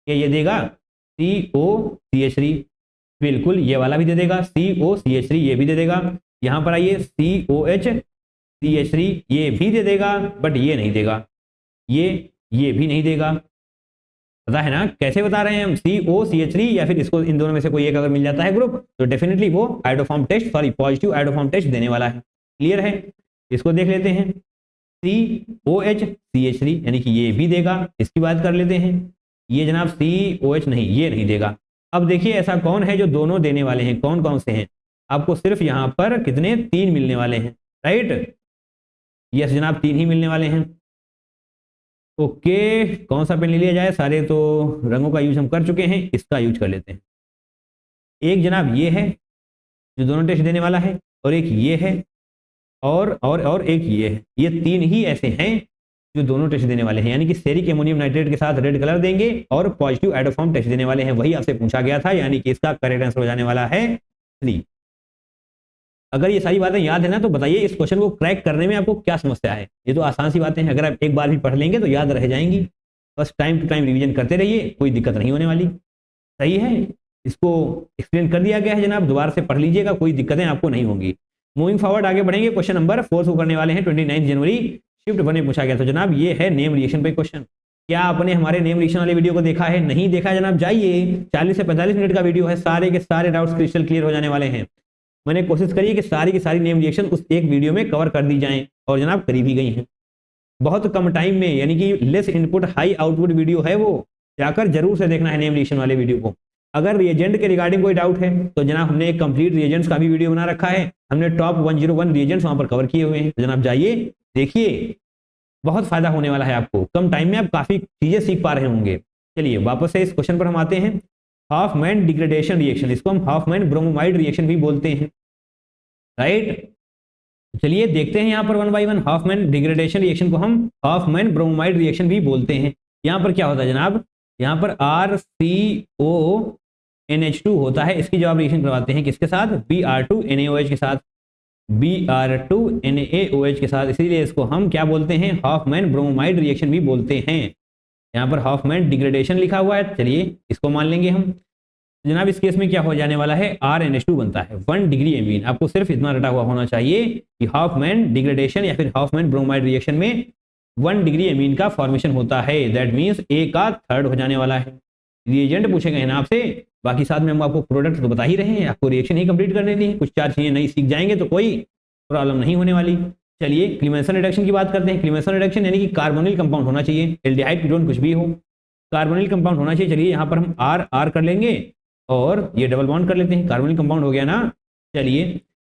ये देगा COCH3, बिल्कुल ये वाला भी दे देगा, COCH3 ये भी दे देगा। यहाँ पर आइए COHCH3 ये भी दे देगा, बट ये नहीं देगा, ये भी नहीं देगा। पता है ना कैसे बता रहे हैं हम? COCH3 या फिर इसको इन दोनों में से कोई एक अगर मिल जाता है ग्रुप, तो डेफिनेटली वो एडोफॉर्म टेस्ट, सॉरी पॉजिटिव एडोफॉर्म टेस्ट देने वाला है। क्लियर है। इसको देख लेते हैं, COHCH3 यानी कि ये भी देगा। इसकी बात कर लेते हैं, ये जनाब COH नहीं, ये नहीं देगा। अब देखिए ऐसा कौन है जो दोनों देने वाले हैं, कौन कौन से हैं? आपको सिर्फ यहाँ पर कितने? 3 मिलने वाले हैं, राइट। यस जनाब 3 ही मिलने वाले हैं। ओके, कौन सा पेन ले लिया जाए? सारे तो रंगों का यूज हम कर चुके हैं, इसका यूज कर लेते हैं। एक जनाब ये है जो दोनों टेस्ट देने वाला है, और एक ये है, और एक ये है। ये 3 ही ऐसे हैं जो दोनों टेस्ट देने वाले हैं, यानी कि सेरिक एमोनियम नाइट्रेट के साथ रेड कलर देंगे और पॉजिटिव एडोफॉर्म टेस्ट देने वाले हैं। वही आपसे पूछा गया था, यानी कि इसका करेक्ट आंसर हो जाने वाला है 3। अगर ये सारी बातें याद है ना, तो बताइए इस क्वेश्चन को क्रैक करने में आपको क्या समस्या है? ये तो आसान सी बातें हैं, अगर आप एक बार भी पढ़ लेंगे तो याद रह जाएंगी। बस टाइम टू टाइम रिवीजन करते रहिए, कोई दिक्कत नहीं होने वाली। सही है, इसको एक्सप्लेन कर दिया गया है जनाब, दोबारा से पढ़ लीजिएगा, कोई दिक्कतें आपको नहीं होंगी। मूविंग फॉरवर्ड आगे बढ़ेंगे, क्वेश्चन नंबर 4 को करने वाले हैं। 29 जनवरी शिफ्ट 1 में पूछा गया। तो जनाब ये है नेम रिएक्शन पे क्वेश्चन। क्या आपने हमारे नेम रिएक्शन वाले वीडियो को देखा है? नहीं देखा जनाब, जाइए, 40 से 45 मिनट का वीडियो है, सारे के सारे डाउट्स क्रिस्टल क्लियर हो जाने वाले हैं। मैंने कोशिश करी है कि सारी की सारी नेम रिएक्शन उस एक वीडियो में कवर कर दी जाएं, और जनाब करी भी गई हैं बहुत कम टाइम में, यानी कि less input high output video है वो। जाकर जरूर से देखना है नेम रिएक्शन वाले वीडियो को। अगर रिएजेंट के रिगार्डिंग कोई डाउट है तो जनाब हमने एक कंप्लीट रिएजेंट्स का भी वीडियो बना रखा है, हमने टॉप 101 रिएजेंट्स वहां पर कवर किए हुए हैं। तो जनाब जाइए देखिए, बहुत फायदा होने वाला है आपको। कम टाइम में आप काफी चीजें सीख पा रहे होंगे। चलिए वापस से इस क्वेश्चन पर हम आते हैं। हॉफमैन डिग्रेडेशन रिएक्शन, इसको हम हॉफमैन ब्रोमोमाइड रिएक्शन भी बोलते हैं, राइट। चलिए देखते हैं यहाँ पर 1 बाय 1। हॉफमैन डिग्रेडेशन रिएक्शन को हम हॉफमैन ब्रोमोमाइड रिएक्शन भी बोलते हैं। यहाँ पर क्या होता है जनाब? यहाँ पर RCONH2 होता है, इसकी जब आप रिएक्शन करवाते हैं किसके साथ? Br2NaOH के साथ, Br2NaOH के साथ, इसीलिए इसको हम क्या बोलते हैं? हॉफमैन ब्रोमोमाइड रिएक्शन भी बोलते हैं। यहाँ पर हॉफमैन डिग्रेडेशन लिखा हुआ है, चलिए इसको मान लेंगे हम। जनाब इस केस में क्या हो जाने वाला है? RNH2 बनता है 1 डिग्री एमीन। आपको सिर्फ इतना रटा हुआ होना चाहिए कि हॉफमैन डिग्रेडेशन या फिर हॉफमैन ब्रोमाइड रिएक्शन में 1 डिग्री एमीन का फॉर्मेशन होता है। दैट मीन्स A का थर्ड हो जाने वाला है। रिएजेंट पूछे गए ना आपसे, बाकी साथ में हम आपको प्रोडक्ट तो बता ही रहे हैं, आपको रिएक्शन ही कंप्लीट करने दी है। कुछ 4 चीजें नई सीख जाएंगे तो कोई प्रॉब्लम नहीं होने वाली। चलिए क्लीमेंसन रिडक्शन की बात करते हैं। क्लीमेंसन रिडक्शन यानी कि कार्बोनिल कंपाउंड होना चाहिए, एल्डिहाइड कीटोन कुछ भी हो, कार्बोनिल कंपाउंड होना चाहिए। चलिए यहाँ पर हम R कर लेंगे और ये डबल बॉन्ड कर लेते हैं, कार्बोनिल कंपाउंड हो गया ना। चलिए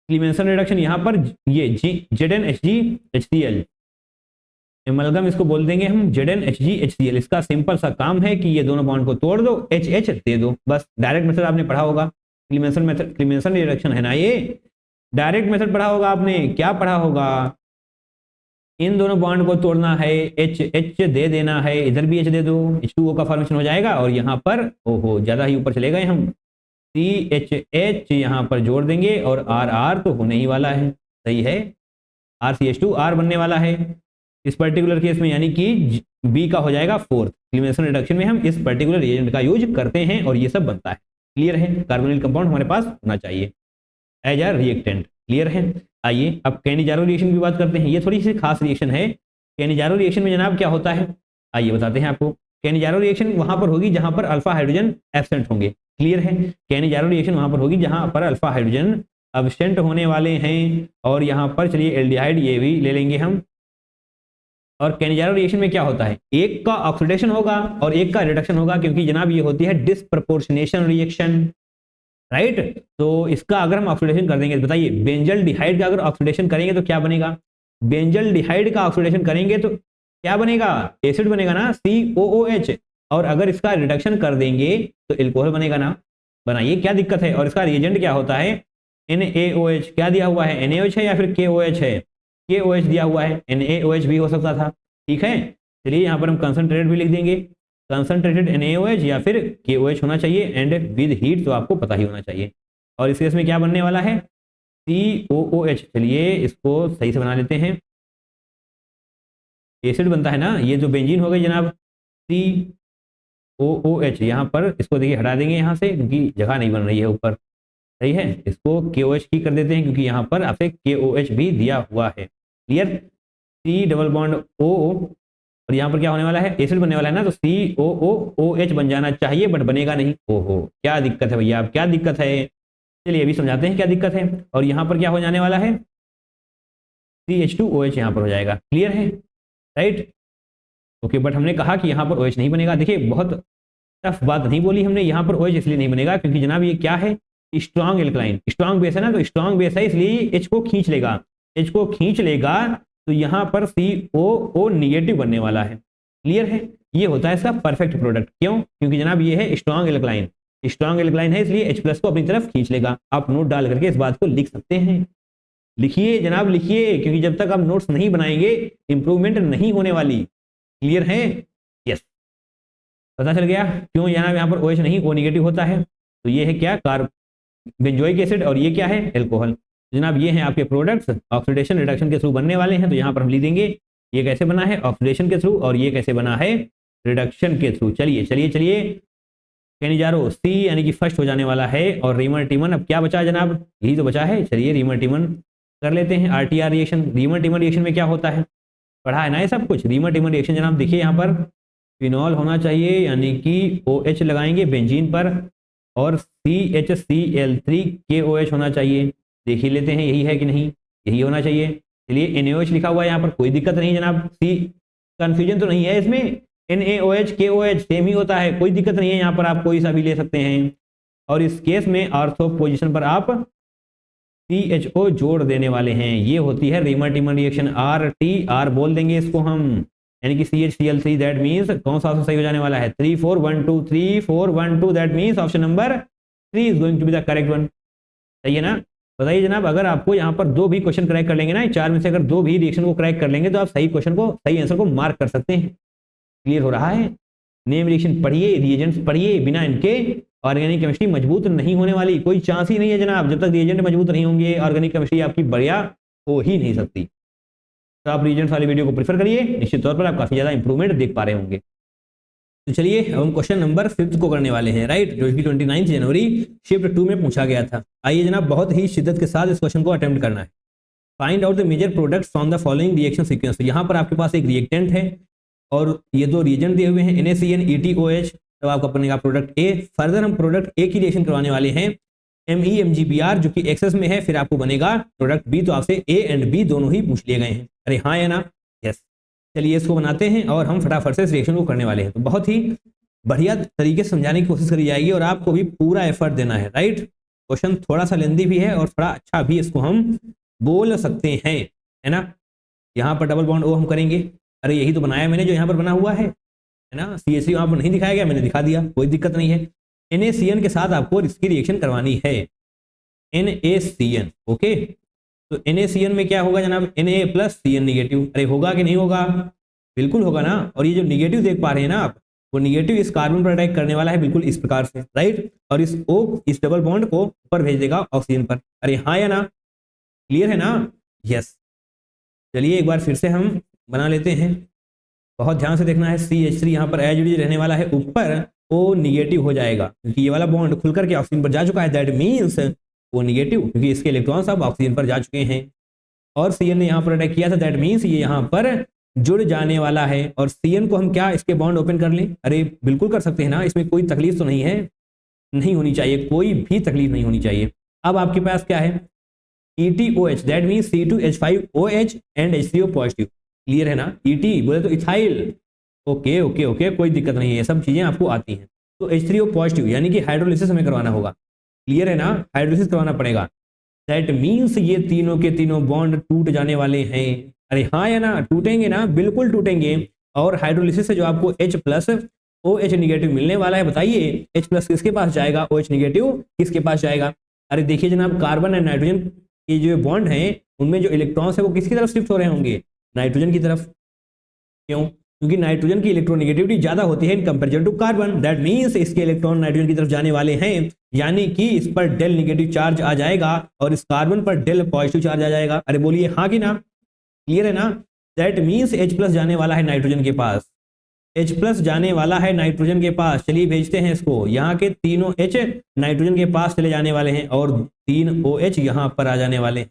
क्लीमेंसन रिडक्शन यहाँ पर ये ZnHgHCl, एमलगम इसको बोल देंगे हम ZnHgHCl। इसका सिंपल सा काम है कि ये दोनों बॉन्ड को तोड़ दो, HH दे दो, बस। डायरेक्ट मेथड आपने पढ़ा होगा, क्लीमेंसन मेथड, क्लीमेंसन रिडक्शन है ना, ये डायरेक्ट मेथड पढ़ा होगा आपने। क्या पढ़ा होगा? इन दोनों बॉन्ड को तोड़ना है, H दे देना है, इधर भी H दे दो, H2O का फॉर्मेशन हो जाएगा। और यहाँ पर ओहो ज्यादा ही ऊपर चले गए हम, CHH यहाँ पर जोड़ देंगे और RR तो होने ही वाला है, सही है, RCH2R बनने वाला है इस पर्टिकुलर केस में, यानी कि B का हो जाएगा 4th। क्लीमेंसन रिडक्शन में हम इस पर्टिकुलर रिएजेंट का यूज करते हैं और ये सब बनता है। क्लियर है? कार्बोनिल कंपाउंड हमारे पास होना चाहिए एज अ रिएक्टेंट। क्लियर है? आइए अब कैनिजारो रिएक्शन की बात करते हैं। ये थोड़ी सी खास रिएक्शन है। कैनिजारो रिएक्शन में जनाब क्या होता है? आइए बताते हैं आपको। कैनिजारो रिएक्शन वहां पर होगी जहां पर अल्फा हाइड्रोजन एब्सेंट होंगे, क्लियर है। कैनिजारो रिएक्शन वहां पर होगी जहां पर अल्फा हाइड्रोजन एब्सेंट होने वाले हैं। और यहाँ पर चलिए एल्डिहाइड ये भी ले लेंगे हम। और कैनिजारो रिएक्शन में क्या होता है, एक का ऑक्सीडेशन होगा और एक का रिडक्शन होगा, क्योंकि जनाब ये होती है डिस्प्रपोर्शनेशन रिएक्शन, राइट। तो इसका अगर हम ऑक्सीडेशन कर देंगे, बताइए बेंजल डिहाइड का अगर ऑक्सीडेशन करेंगे तो क्या बनेगा, बेंजल डिहाइड का ऑक्सीडेशन करेंगे तो क्या बनेगा, एसिड बनेगा ना, COOH। और अगर इसका रिडक्शन कर देंगे तो एल्कोहल बनेगा ना। बनाइए क्या दिक्कत है। और इसका रिएजेंट क्या होता है, NaOH। क्या दिया हुआ है, NaOH है या फिर KOH है, KOH दिया हुआ है, NaOH भी हो सकता था, ठीक है। चलिए यहाँ पर हम कंसंट्रेटेड भी लिख देंगे, कंसंट्रेटेड NaOH या फिर KOH होना चाहिए, एंड विद हीट तो आपको पता ही होना चाहिए। और इस केस में क्या बनने वाला है, COOH। चलिए इसको सही से बना लेते हैं, एसिड बनता है ना, ये जो बेंजीन हो गई जनाब COOH। यहाँ पर इसको देखिए हटा देंगे यहाँ से, क्योंकि जगह नहीं बन रही है ऊपर, सही है। इसको KOH की कर देते हैं, क्योंकि यहाँ पर आपसे KOH भी दिया हुआ है, clear. C double bond O, और यहाँ पर क्या होने वाला है, एसिड बनने वाला है ना, तो COOH बन जाना चाहिए, बट बनेगा नहीं। ओहो क्या दिक्कत है भैया, अब क्या दिक्कत है, चलिए अभी समझाते हैं क्या दिक्कत है। और यहाँ पर क्या हो जाने वाला है, CH2OH यहाँ पर हो जाएगा, क्लियर है, राइट। ओके, बट हमने कहा कि यहाँ पर OH नहीं बनेगा। देखिए बहुत टफ बात नहीं बोली हमने, यहाँ पर OH इसलिए नहीं बनेगा क्योंकि जनाब ये क्या है, स्ट्रॉन्ग एल्कलाइन, स्ट्रॉन्ग बेस है ना, तो स्ट्रॉन्ग बेस है इसलिए H को खींच लेगा, H को खींच लेगा, तो यहाँ पर COO निगेटिव बनने वाला है, क्लियर है। ये होता है इसका परफेक्ट प्रोडक्ट, क्यों, क्योंकि जनाब ये है स्ट्रॉन्ग एल्कलाइन, स्ट्रॉन्ग एल्कलाइन है इसलिए H+ को अपनी तरफ खींच लेगा। आप नोट डाल करके इस बात को लिख सकते हैं, लिखिए जनाब लिखिए, क्योंकि जब तक आप नोट्स नहीं बनाएंगे इंप्रूवमेंट नहीं होने वाली, क्लियर है, यस। पता चल गया क्यों जनाब यहाँ पर OH नहीं, O निगेटिव होता है। तो ये है क्या, बेंजोइक एसिड, और ये क्या है, एल्कोहल। जनाब ये हैं आपके प्रोडक्ट्स, ऑक्सीडेशन रिडक्शन के थ्रू बनने वाले हैं। तो यहाँ पर हम लिख देंगे ये कैसे बना है, ऑक्सीडेशन के थ्रू, और ये कैसे बना है, रिडक्शन के थ्रू। चलिए चलिए चलिए, कैनिजारो C यानी कि फर्स्ट हो जाने वाला है, और रीमर टीमन अब क्या बचा जनाब, यही तो बचा है। चलिए रीमर टीमन कर लेते हैं। RTR रिएक्शन, रीमर टीमन रिएक्शन में क्या होता है, पढ़ा है ना ये सब कुछ। रीमर टीमन रिएक्शन जनाब देखिए यहाँ पर फिनॉल होना चाहिए, यानी कि OH लगाएंगे बेंजीन पर, और CHCl3KOH होना चाहिए। देख ही लेते हैं यही है कि नहीं, यही होना चाहिए। चलिए NaOH लिखा हुआ है यहाँ पर, कोई दिक्कत नहीं जनाब, C कंफ्यूजन तो नहीं है इसमें, NaOH KOH सेम ही होता है, कोई दिक्कत नहीं है, यहाँ पर आप कोई सा भी ले सकते हैं। और इस केस में ऑर्थो पोजीशन पर आप CHO जोड़ देने वाले हैं, ये होती है रीमर टीमन रिएक्शन। RTR बोल देंगे इसको हम, यानी कि CHCl3, दैट मीन्स कौन सा ऑप्शन सही हो जाने वाला है, 3 4 1 2 3 4 1 2, that means option number 3 is going to be the correct one, सही है ना। बताइए जनाब, अगर आपको यहाँ पर 2 भी क्वेश्चन क्रैक कर लेंगे ना, 4 में से अगर 2 भी रिएक्शन को क्रैक कर लेंगे, तो आप सही क्वेश्चन को, सही आंसर को मार्क कर सकते हैं। क्लियर हो रहा है। नेम रिएक्शन पढ़िए, रिएजेंट्स पढ़िए, बिना इनके ऑर्गेनिक केमिस्ट्री मजबूत नहीं होने वाली, कोई चांस ही नहीं है जनाब। जब तक रिएजेंट मजबूत नहीं होंगे, ऑर्गेनिक केमिस्ट्री आपकी बढ़िया हो ही नहीं सकती। तो आप रिएजेंट्स वाली वीडियो को प्रेफर करिए, निश्चित तौर पर आप काफी ज्यादा इंप्रूवमेंट देख पा रहे होंगे। तो चलिए अब हम क्वेश्चन नंबर 5 को करने वाले हैं, राइट, जो कि 29 जनवरी शिफ्ट 2 में पूछा गया था। आइए जनाब, बहुत ही शिद्दत के साथ इस क्वेश्चन को अटेम्प्ट करना है। Find out the major products from the following reaction sequence. तो यहाँ पर आपके पास एक रिएक्टेंट है और ये 2 रिएजेंट दिए हुए हैं, NaCN ETOH, तब आपका बनेगा प्रोडक्ट ए। फर्दर हम प्रोडक्ट ए की रिएक्शन करवाने वाले हैं, MEMGBr जो कि एक्सेस में है, फिर आपको बनेगा प्रोडक्ट बी। तो आपसे ए एंड बी दोनों ही पूछ लिए गए हैं, अरे हाँ या ना, यस। चलिए इसको बनाते हैं और हम फटाफट से इस रिएक्शन को करने वाले हैं। तो बहुत ही बढ़िया तरीके से समझाने की कोशिश करी जाएगी और आपको भी पूरा एफर्ट देना है, राइट। क्वेश्चन थोड़ा सा लेंदी भी है और थोड़ा अच्छा भी इसको हम बोल सकते हैं, है ना। यहाँ पर डबल बॉन्ड O हम करेंगे, अरे यही तो बनाया मैंने जो यहाँ पर बना हुआ है ना। CH3 वहाँ पर नहीं दिखाया गया, मैंने दिखा दिया, कोई दिक्कत नहीं है। NaCN के साथ आपको इसकी रिएक्शन करवानी है, NaCN, ओके। तो NaCN में क्या होगा जनाब, Na+CN निगेटिव, अरे होगा कि नहीं होगा, बिल्कुल होगा ना। और ये जो निगेटिव देख पा रहे हैं ना आप, वो निगेटिव इस कार्बन पर अटैक करने वाला है, बिल्कुल इस प्रकार से, राइट। और इस O, इस डबल बॉन्ड को ऊपर भेज देगा ऑक्सीजन पर, अरे हाँ या ना, क्लियर है ना, यस। चलिए एक बार फिर से हम बना लेते हैं, बहुत ध्यान से देखना है। CH3 यहाँ पर एज इट इज रहने वाला है, ऊपर O निगेटिव हो जाएगा क्योंकि ये वाला बॉन्ड खुल करके ऑक्सीजन पर जा चुका है, दैट मीन्स O निगेटिव, क्योंकि इसके इलेक्ट्रॉन्स अब ऑक्सीजन पर जा चुके हैं। और CN ने यहाँ पर अटैक किया था, दैट मीन्स ये यहाँ पर जुड़ जाने वाला है। और CN को हम क्या इसके बॉन्ड ओपन कर लें? अरे बिल्कुल कर सकते हैं ना, इसमें कोई तकलीफ तो नहीं है, नहीं होनी चाहिए, कोई भी तकलीफ नहीं होनी चाहिए। अब आपके पास क्या है? ETOH, that mean C2H5OH and H3O positive. Clear है ना? ET बोले तो इथाइल। ओके ओके ओके, कोई दिक्कत नहीं है, ये सब चीजें आपको आती हैं। तो H3O पॉजिटिव यानी कि हाइड्रोलिसिस हमें करवाना होगा। क्लियर है ना? हाइड्रोलिसिस करवाना पड़ेगा। दैट मीन्स ये तीनों के तीनों बॉन्ड टूट जाने वाले हैं। अरे हाँ या ना? टूटेंगे ना? बिल्कुल टूटेंगे। और हाइड्रोलिसिस से जो आपको H+OH निगेटिव मिलने वाला है, बताइए H+ किसके पास जाएगा, OH निगेटिव किसके पास जाएगा? अरे देखिए जनाब, कार्बन एंड नाइट्रोजन के जो बॉन्ड हैं उनमें जो इलेक्ट्रॉन्स है वो किसकी तरफ शिफ्ट हो रहे होंगे? नाइट्रोजन की तरफ। क्यों? क्योंकि नाइट्रोजन की इलेक्ट्रोनेगेटिविटी ज्यादा होती है in comparison to carbon. That means इसके इलेक्ट्रॉन नाइट्रोजन की तरफ जाने वाले हैं, यानी कि इस पर डेल नेगेटिव चार्ज आ जाएगा और इस कार्बन पर डेल पॉजिटिव चार्ज आ जाएगा। अरे बोलिए हाँ कि ना? क्लियर है ना? दैट मींस H+ जाने वाला है नाइट्रोजन के पास, H+ जाने वाला है नाइट्रोजन के पास। चलिए भेजते हैं इसको, यहाँ के तीनों H नाइट्रोजन के पास चले जाने वाले हैं और 3 OH यहाँ पर आ जाने वाले हैं।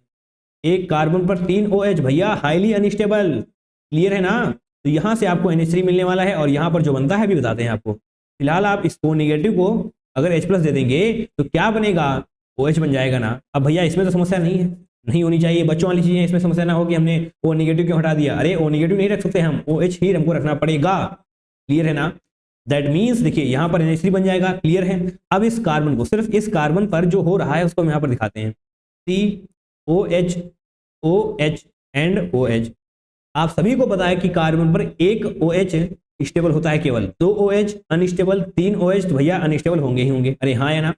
एक कार्बन पर 3 OH, भैया हाईली अनस्टेबल। क्लियर है ना? तो यहां से आपको NH3 मिलने वाला है और यहां पर जो बनता है भी बताते हैं आपको। फिलहाल आप इस O निगेटिव को अगर H+ दे देंगे तो क्या बनेगा? OH बन जाएगा ना। अब भैया इसमें तो समस्या नहीं है, नहीं होनी चाहिए, बच्चों वाली चीजें, इसमें समस्या ना हो कि हमने O निगेटिव क्यों हटा दिया। अरे O निगेटिव नहीं रख सकते हम, OH ही हमको रखना पड़ेगा। क्लियर है ना? दैट मीन्स देखिए यहां पर NH3 बन जाएगा। क्लियर है? अब इस कार्बन को, सिर्फ इस कार्बन पर जो हो रहा है उसको हम यहां पर दिखाते हैं। COH OH and OH। आप सभी को पता है कि कार्बन पर एक OH स्टेबल होता है, केवल 2 OH अनस्टेबल, 3 OH तो भैया अनस्टेबल होंगे ही होंगे। अरे हाँ या ना?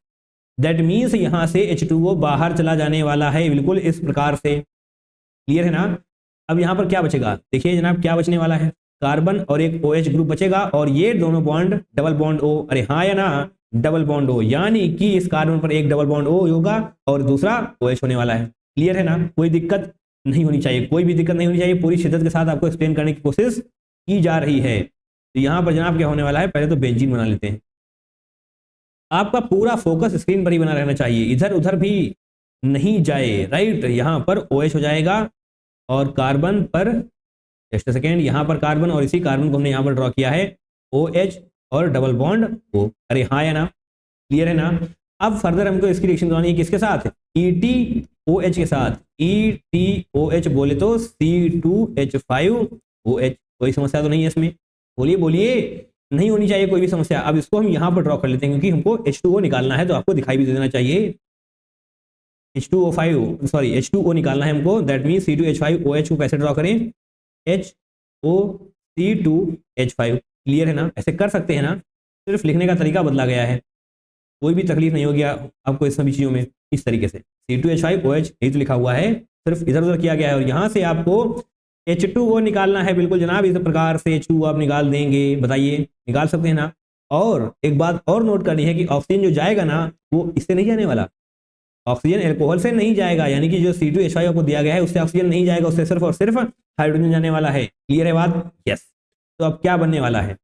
दैट मीन्स यहां से H2O बाहर चला जाने वाला है, बिल्कुल इस प्रकार से। क्लियर है ना? अब यहां पर क्या बचेगा? देखिए जनाब क्या बचने वाला है? कार्बन और एक OH ग्रुप बचेगा और ये दोनों बॉन्ड डबल बॉन्ड O। अरे हाँ या ना? डबल बॉन्ड O, यानी कि इस कार्बन पर एक डबल बॉन्ड O होगा और दूसरा OH होने वाला है। क्लियर है ना? कोई दिक्कत नहीं होनी चाहिए, कोई भी दिक्कत नहीं होनी चाहिए, पूरी शिद्दत के साथ आपको एक्सप्लेन करने की कोशिश की जा रही है। तो यहां पर जनाब क्या होने वाला है? पहले तो बेंजीन बना लेते हैं। आपका पूरा फोकस स्क्रीन पर ही बना रहना चाहिए, इधर उधर भी नहीं जाए। राइट, यहां पर OH हो जाएगा और कार्बन पर, जस्ट सेकेंड, यहां पर कार्बन और इसी कार्बन को हमने यहां पर ड्रॉ किया है OH और डबल बॉन्ड O। अरे हाँ या ना? क्लियर है ना? अब फर्दर हमको इसकी रिएक्शन करवानी है किसके साथ? ETOH के साथ। ETOH बोले तो C2H5OH। कोई समस्या तो नहीं है इसमें? बोलिए बोलिए, नहीं होनी चाहिए कोई भी समस्या। अब इसको हम यहां पर ड्रॉ कर लेते हैं क्योंकि हमको H2O निकालना है, तो आपको दिखाई भी दे देना चाहिए। H2O निकालना है हमको। दैट मीन C2H5OH को कैसे ड्रॉ करें? HOC2H5। क्लियर है ना? ऐसे कर सकते हैं ना, सिर्फ लिखने का तरीका बदला गया है, कोई भी तकलीफ नहीं होगी आपको इस सभी चीजों में। इस तरीके से C2H5OH यही तो लिखा हुआ है, सिर्फ इधर उधर किया गया है। और यहां से आपको H2O निकालना है, बिल्कुल जनाब इस प्रकार से H2O आप निकाल देंगे। बताइए निकाल सकते हैं ना? और एक बात और नोट करनी है कि ऑक्सीजन जो जाएगा ना वो इससे नहीं जाने वाला, ऑक्सीजन एल्कोहल से नहीं जाएगा, यानी कि जो C2H5 आपको दिया गया है उससे ऑक्सीजन नहीं जाएगा, उससे सिर्फ और सिर्फ हाइड्रोजन जाने वाला है। क्लियर है बात? यस। तो अब क्या बनने वाला है?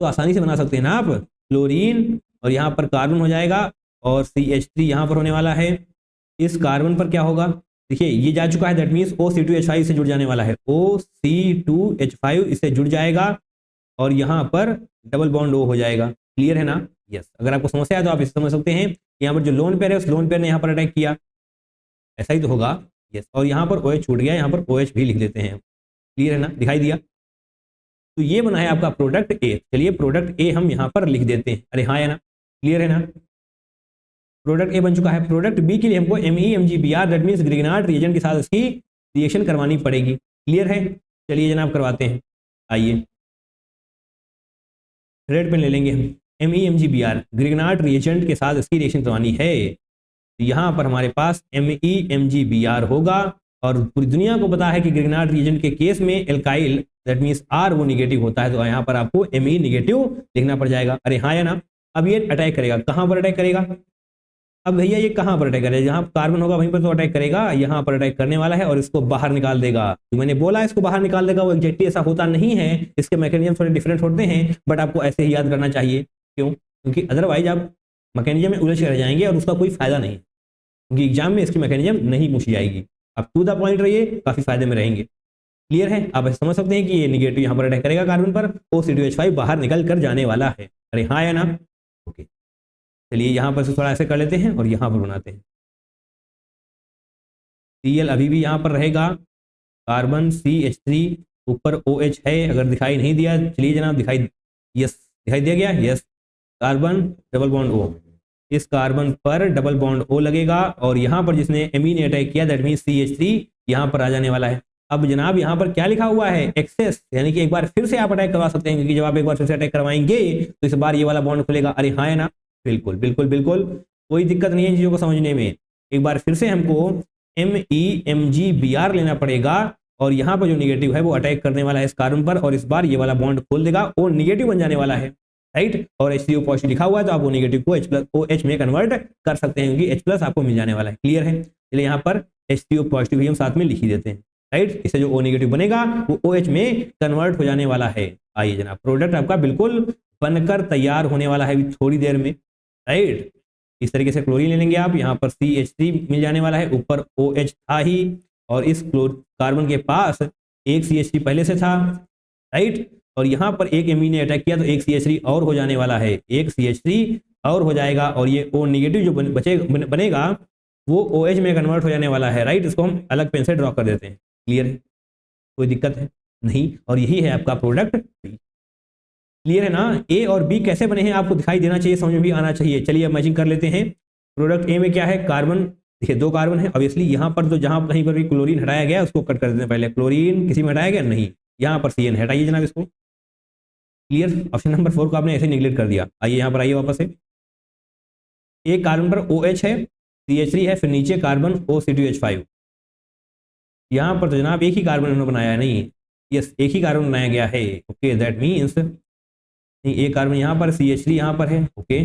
तो आसानी से बना सकते हैं ना आप, क्लोरीन और यहाँ पर कार्बन हो जाएगा और CH3 यहाँ पर होने वाला है। इस कार्बन पर क्या होगा? देखिए ये जा चुका है, दैट मीन्स O(C2H5) से जुड़ जाने वाला है, O(C2H5) इससे जुड़ जाएगा और यहाँ पर डबल बॉन्ड O हो जाएगा। क्लियर है ना? यस। अगर आपको समस्या है तो आप इसे समझ सकते हैं। यहाँ पर जो लोन पेयर है उस लोन पेयर ने यहाँ पर अटैक किया, ऐसा ही तो होगा। यस। और यहाँ पर OH छूट गया, यहाँ पर OH भी लिख देते हैं। क्लियर है ना? दिखाई दिया? तो ये बना है आपका प्रोडक्ट A। चलिए प्रोडक्ट A हम यहाँ पर लिख देते हैं। अरे हाँ या ना? क्लियर है ना? प्रोडक्ट A बन चुका है। प्रोडक्ट B के लिए हमको MEMGBr that means Grignard reagent के साथ इसकी रिएक्शन करवानी पड़ेगी। क्लियर है? चलिए जनाब करवाते हैं। आइए रेड पेन ले लेंगे हम। MEMGBr ग्रिग्नार्ड रिएजेंट के साथ इसकी रिएक्शन करवानी है। तो यहाँ पर हमारे पास MEMGBr होगा और पूरी दुनिया को पता है कि ग्रिग्नार्ड रिएजेंट के केस में एल्काइल दैट मीन्स R वो निगेटिव होता है, तो यहाँ पर आपको Me निगेटिव लिखना पड़ जाएगा। अरे हाँ या ना? अब ये अटैक करेगा, कहाँ पर अटैक करेगा? अब भैया ये कहाँ पर अटैक करेगा? जहाँ कार्बन होगा वहीं पर तो अटैक करेगा, यहाँ पर अटैक करने वाला है और इसको बाहर निकाल देगा। तो मैंने बोला इसको बाहर निकाल देगा, वो एग्जैक्टली ऐसा होता नहीं है, इसके मैकेनिज्म थोड़े डिफरेंट होते हैं, बट आपको ऐसे ही याद करना चाहिए। क्यों? क्योंकि अदरवाइज आप मैकेनिज्म में उलझ कर रह जाएंगे और उसका कोई फायदा नहीं, क्योंकि एग्जाम में इसकी मैकेनिज्म नहीं पूछी जाएगी। आप टू द पॉइंट रहिए, काफी फायदे में रहेंगे। क्लियर है? आप ऐसे समझ सकते हैं कि ये निगेटिव यहाँ पर अटैक करेगा कार्बन पर, O_C2H5 बाहर निकल कर जाने वाला है। अरे हाँ या ना? ओके, चलिए यहाँ पर से थोड़ा ऐसे कर लेते हैं और यहाँ पर बनाते हैं। Cl अभी भी यहाँ पर रहेगा, कार्बन CH3 ऊपर OH है, अगर दिखाई नहीं दिया चलिए जनाब दिखाई, यस दिखाई दिया गया, yes, carbon double bond O, इस कार्बन पर डबल बॉन्ड O लगेगा और यहाँ पर जिसने एमीन अटैक किया दैट मीन CH3 यहाँ पर आ जाने वाला है। अब जनाब यहाँ पर क्या लिखा हुआ है? एक्सेस, यानी कि एक बार फिर से आप अटैक करवा सकते हैं, क्योंकि जब आप एक बार फिर से अटैक करवाएंगे तो इस बार ये वाला बॉन्ड खुलेगा। अरे हाँ है ना? बिल्कुल बिल्कुल बिल्कुल, कोई दिक्कत नहीं है चीजों को समझने में। एक बार फिर से हमको MEMGBr लेना पड़ेगा और यहाँ पर जो निगेटिव है वो अटैक करने वाला है इस कार्बन पर और इस बार ये वाला बॉन्ड खोल देगा, वो निगेटिव बन जाने वाला है, राइट। और H3O पॉजिटिव लिखा हुआ है तो आप वो निगेटिव को OH में कन्वर्ट कर सकते हैं, क्योंकि H+ आपको मिल जाने वाला है। क्लियर है? चलिए यहाँ पर H3O पॉजिटिव ही हम साथ में लिख ही देते हैं, राइट। इससे जो O नेगेटिव बनेगा वो OH में कन्वर्ट हो जाने वाला है। आइए जनाब, प्रोडक्ट आपका बिल्कुल बनकर तैयार होने वाला है थोड़ी देर में, राइट। इस तरीके से क्लोरीन ले लेंगे आप, यहाँ पर CH3 मिल जाने वाला है, ऊपर OH था ही और इस कार्बन के पास एक CH3 पहले से था, राइट। और यहाँ पर एक एमीन ने अटैक किया तो एक CH3 और हो जाने वाला है, एक CH3 और हो जाएगा और ये O नेगेटिव जो बनेगा वो OH में कन्वर्ट हो जाने वाला है, राइट। इसको हम अलग पेन से ड्रॉ कर देते हैं। क्लियर है? कोई दिक्कत है नहीं? और यही है आपका प्रोडक्ट। क्लियर है ना? ए और बी कैसे बने हैं आपको दिखाई देना चाहिए, समझ में भी आना चाहिए। चलिए अब मैचिंग कर लेते हैं। प्रोडक्ट ए में क्या है? कार्बन, देखिए 2 कार्बन है ऑब्वियसली। यहाँ पर तो जहां कहीं पर भी क्लोरीन हटाया गया उसको कट कर देते हैं पहले। क्लोरीन किसी में हटाया गया? नहीं। यहाँ पर CN हटाइए जनाब इसको। क्लियर? ऑप्शन नंबर 4 को आपने ऐसे निगलेक्ट कर दिया। आइए यहाँ पर आइए वापस से। एक कार्बन पर OH है, CH3 है, फिर नीचे कार्बन O_C2H5। यहाँ पर तो जनाब एक ही कार्बन उन्होंने बनाया है, नहीं, यस एक ही कार्बन बनाया गया है। ओके, दैट मीन्स एक कार्बन यहाँ पर, CH3 यहाँ पर है, ओके।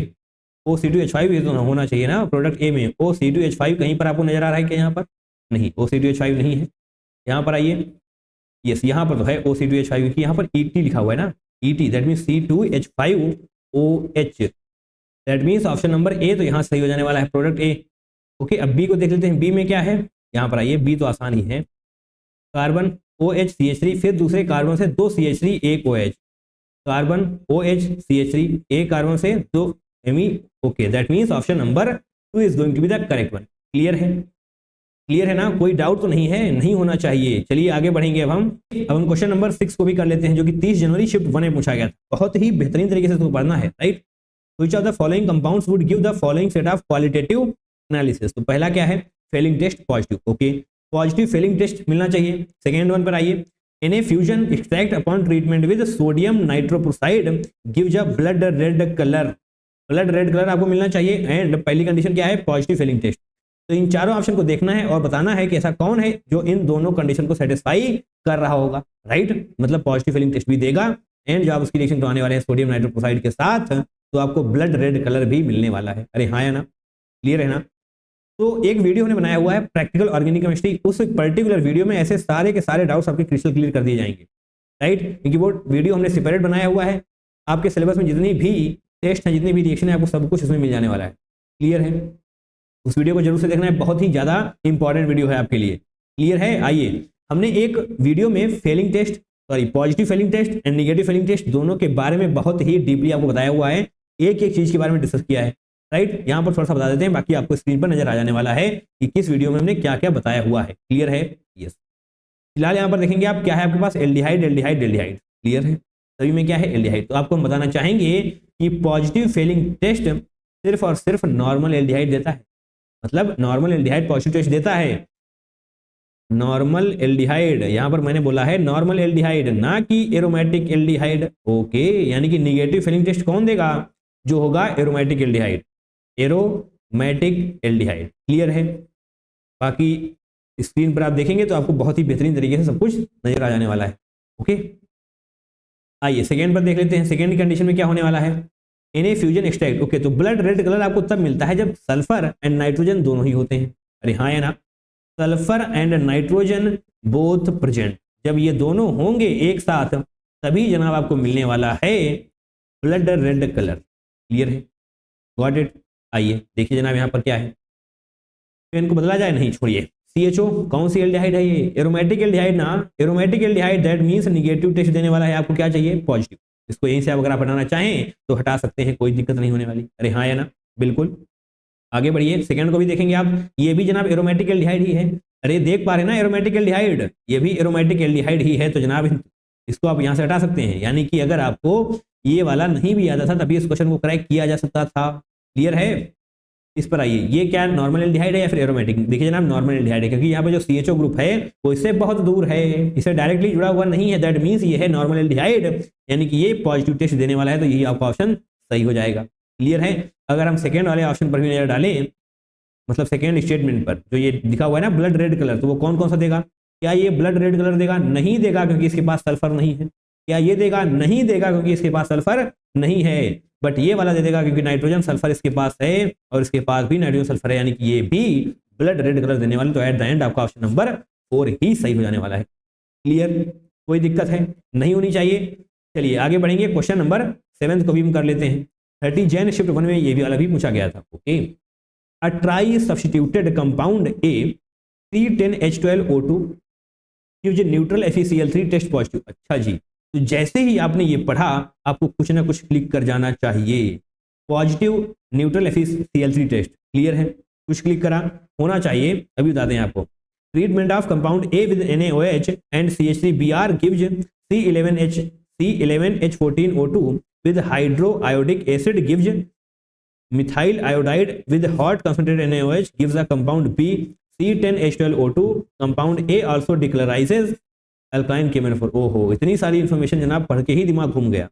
O_C2H5 ये तो होना चाहिए ना प्रोडक्ट ए में। O_C2H5 कहीं पर आपको नजर आ रहा है क्या? यहाँ पर नहीं, O_C2H5 नहीं है। यहाँ पर आइए, यस यहाँ पर तो है O_C2H5 की, यहाँ पर ET लिखा हुआ है ना, ET that means C2H5OH, that means option number ए तो यहाँ सही हो जाने वाला है, प्रोडक्ट ए। ओके, अब बी को देख लेते हैं। बी में क्या है? यहाँ पर आइए, बी तो आसान ही है, कार्बन OH CH3, फिर दूसरे कार्बन से 2 CH3 1 OH, carbon OH CH3 एक कार्बन से 2 Me। Okay, that means option number 2 is going to be the correct one. Clear है? क्लियर है ना? कोई डाउट तो नहीं है? नहीं होना चाहिए। चलिए आगे बढ़ेंगे। अब हम क्वेश्चन नंबर 6 को भी कर लेते हैं, जो कि 30 जनवरी शिफ्ट 1 में पूछा गया था। बहुत ही बेहतरीन तरीके से इसको पढ़ना है, right. Which of the following compounds would give the following set of qualitative analysis. तो पहला क्या है? Fehling test positive. Okay, positive Fehling test मिलना चाहिए। सेकेंड वन पर आइए, In a fusion extract upon treatment with sodium nitroprusside gives a blood red color। Blood red colour आपको मिलना चाहिए। एंड पहली कंडीशन क्या है? Positive Fehling test. तो इन चारों ऑप्शन को देखना है और बताना है कि ऐसा कौन है जो इन दोनों कंडीशन को सेटिस्फाई कर रहा होगा, राइट। मतलब पॉजिटिव फेलिंग टेस्ट भी देगा एंड जब आप उसकी रिएक्शन करवाने वाले हैं सोडियम नाइट्रोप्रोसाइड के साथ तो आपको ब्लड रेड कलर भी मिलने वाला है। अरे हाँ या ना? क्लियर है ना? तो एक वीडियो हमने बनाया हुआ है प्रैक्टिकल ऑर्गेनिक केमिस्ट्री, उस पर्टिकुलर वीडियो में ऐसे सारे के सारे डाउट्स आपके क्रिस्टल क्लियर कर दिए जाएंगे, राइट। क्योंकि वो वीडियो हमने सेपरेट बनाया हुआ है। आपके सिलेबस में जितनी भी टेस्ट है, जितनी भी रिएक्शन है, आपको सब कुछ उसमें मिल जाने वाला है। क्लियर है? उस वीडियो को जरूर से देखना है, बहुत ही ज्यादा इंपॉर्टेंट वीडियो है आपके लिए। क्लियर है? आइए, हमने एक वीडियो में Fehling test, sorry positive Fehling test and negative Fehling test दोनों के बारे में बहुत ही डीपली आपको बताया हुआ है, एक एक चीज के बारे में डिस्कस किया है, राइट। यहाँ पर थोड़ा सा बता देते हैं, बाकी आपको स्क्रीन पर नजर आ जाने वाला है कि किस वीडियो में हमने क्या क्या बताया हुआ है। क्लियर है? यस। फिलहाल यहाँ पर देखेंगे आप क्या है आपके पास? Aldehyde aldehyde aldehyde. क्लियर है? सभी में क्या है? एल्डिहाइड। तो आपको हम बताना चाहेंगे कि पॉजिटिव फेलिंग टेस्ट सिर्फ और सिर्फ नॉर्मल एल्डिहाइड देता है। मतलब नॉर्मल एल्डिहाइड पॉजिटिव टेस्ट देता है। नॉर्मल एल्डिहाइड, यहां पर मैंने बोला है नॉर्मल एल्डिहाइड, ना कि एरोमेटिक एल्डिहाइड। ओके, यानी कि निगेटिव फेलिंग टेस्ट कौन देगा? जो होगा aromatic aldehyde, aromatic aldehyde. Clear है? बाकी स्क्रीन पर आप देखेंगे तो आपको बहुत ही बेहतरीन तरीके से सब कुछ नजर आ जाने वाला है। ओके, आइए सेकेंड पर देख लेते हैं। सेकेंड कंडीशन में क्या होने वाला है? इन ए फ्यूजन एक्सट्रैक्ट। ओके, तो ब्लड रेड कलर आपको तब मिलता है जब सल्फर एंड नाइट्रोजन दोनों ही होते हैं। अरे हाँ या ना? Sulphur and nitrogen both present, जब ये दोनों होंगे एक साथ तभी जनाब आपको मिलने वाला है ब्लड रेड कलर। क्लियर है? Got it? आइए देखिए जनाब यहाँ पर क्या है। तो इनको बदला जाए? नहीं, छोड़िए, CHO कौन सी एल्डिहाइड है? ये एरोमेटिक एल्डिहाइड ना, aromatic aldehyde that means negative test देने वाला है। आपको क्या चाहिए? पॉजिटिव। इसको यहीं से अगर आप हटाना चाहें तो हटा सकते हैं, कोई दिक्कत नहीं होने वाली। अरे हाँ या ना? बिल्कुल। आगे बढ़िए, सेकंड को भी देखेंगे आप, ये भी जनाब एरोमेटिक एल्डिहाइड ही है। अरे देख पा रहे ना, एरोमेटिक एल्डिहाइड, ये भी एरोमेटिक एल्डिहाइड ही है, तो जनाब इसको आप यहां से हटा सकते हैं। यानी कि अगर आपको ये वाला नहीं भी आता था तभी इस क्वेश्चन को क्रैक किया जा सकता था। क्लियर है? इस पर आइए, ये क्या नॉर्मल एल्डिहाइड है या फिर एरोमेटिक? देखिए जनाब नॉर्मल एल्डिहाइड है, क्योंकि यहाँ पे जो CHO ग्रुप है वो इससे बहुत दूर है, इससे डायरेक्टली जुड़ा हुआ नहीं है। दैट मीन्स ये है नॉर्मल एल्डिहाइड, यानी कि ये पॉजिटिव टेस्ट देने वाला है, तो यही आपका ऑप्शन सही हो जाएगा। क्लियर है? अगर हम सेकेंड वाले ऑप्शन पर भी नजर डालें, मतलब सेकेंड स्टेटमेंट पर जो ये लिखा हुआ है ना ब्लड रेड कलर, तो वो कौन कौन सा देगा? क्या ये ब्लड रेड कलर देगा? नहीं देगा, क्योंकि इसके पास सल्फर नहीं है। क्या ये देगा? नहीं देगा, क्योंकि इसके पास सल्फर नहीं है। बट ये वाला दे देगा, क्योंकि नाइट्रोजन सल्फर इसके पास है और इसके पास भी नाइट्रोजन सल्फर है, यानी कि ये भी ब्लड रेड कलर देने वाले। तो एट द एंड आपका ऑप्शन नंबर 4 ही सही हो जाने वाला है। क्लियर? कोई दिक्कत है? नहीं होनी चाहिए। चलिए आगे बढ़ेंगे, क्वेश्चन नंबर 7 को भी हम कर लेते हैं। 30 जैन शिफ्ट 1 में ये भी वाला भी पूछा गया था। Okay, a tri-substituted compound A C10H12O2 gives neutral FeCl3 test positive. अच्छा जी, तो जैसे ही आपने ये पढ़ा आपको कुछ ना कुछ क्लिक कर जाना चाहिए। Positive neutral FeCl3 test, clear है? कुछ क्लिक करा होना चाहिए, अभी बता दें आपको। Treatment of compound A with NaOH and CH3Br gives C11H14O2 with hydroiodic acid gives methyl iodide with hot concentrated NaOH gives a compound B C10H12O2. compound A also decolorizes alkyne KMnO4। ओहो, इतनी सारी information जनाब पढ़ के ही दिमाग घूम गया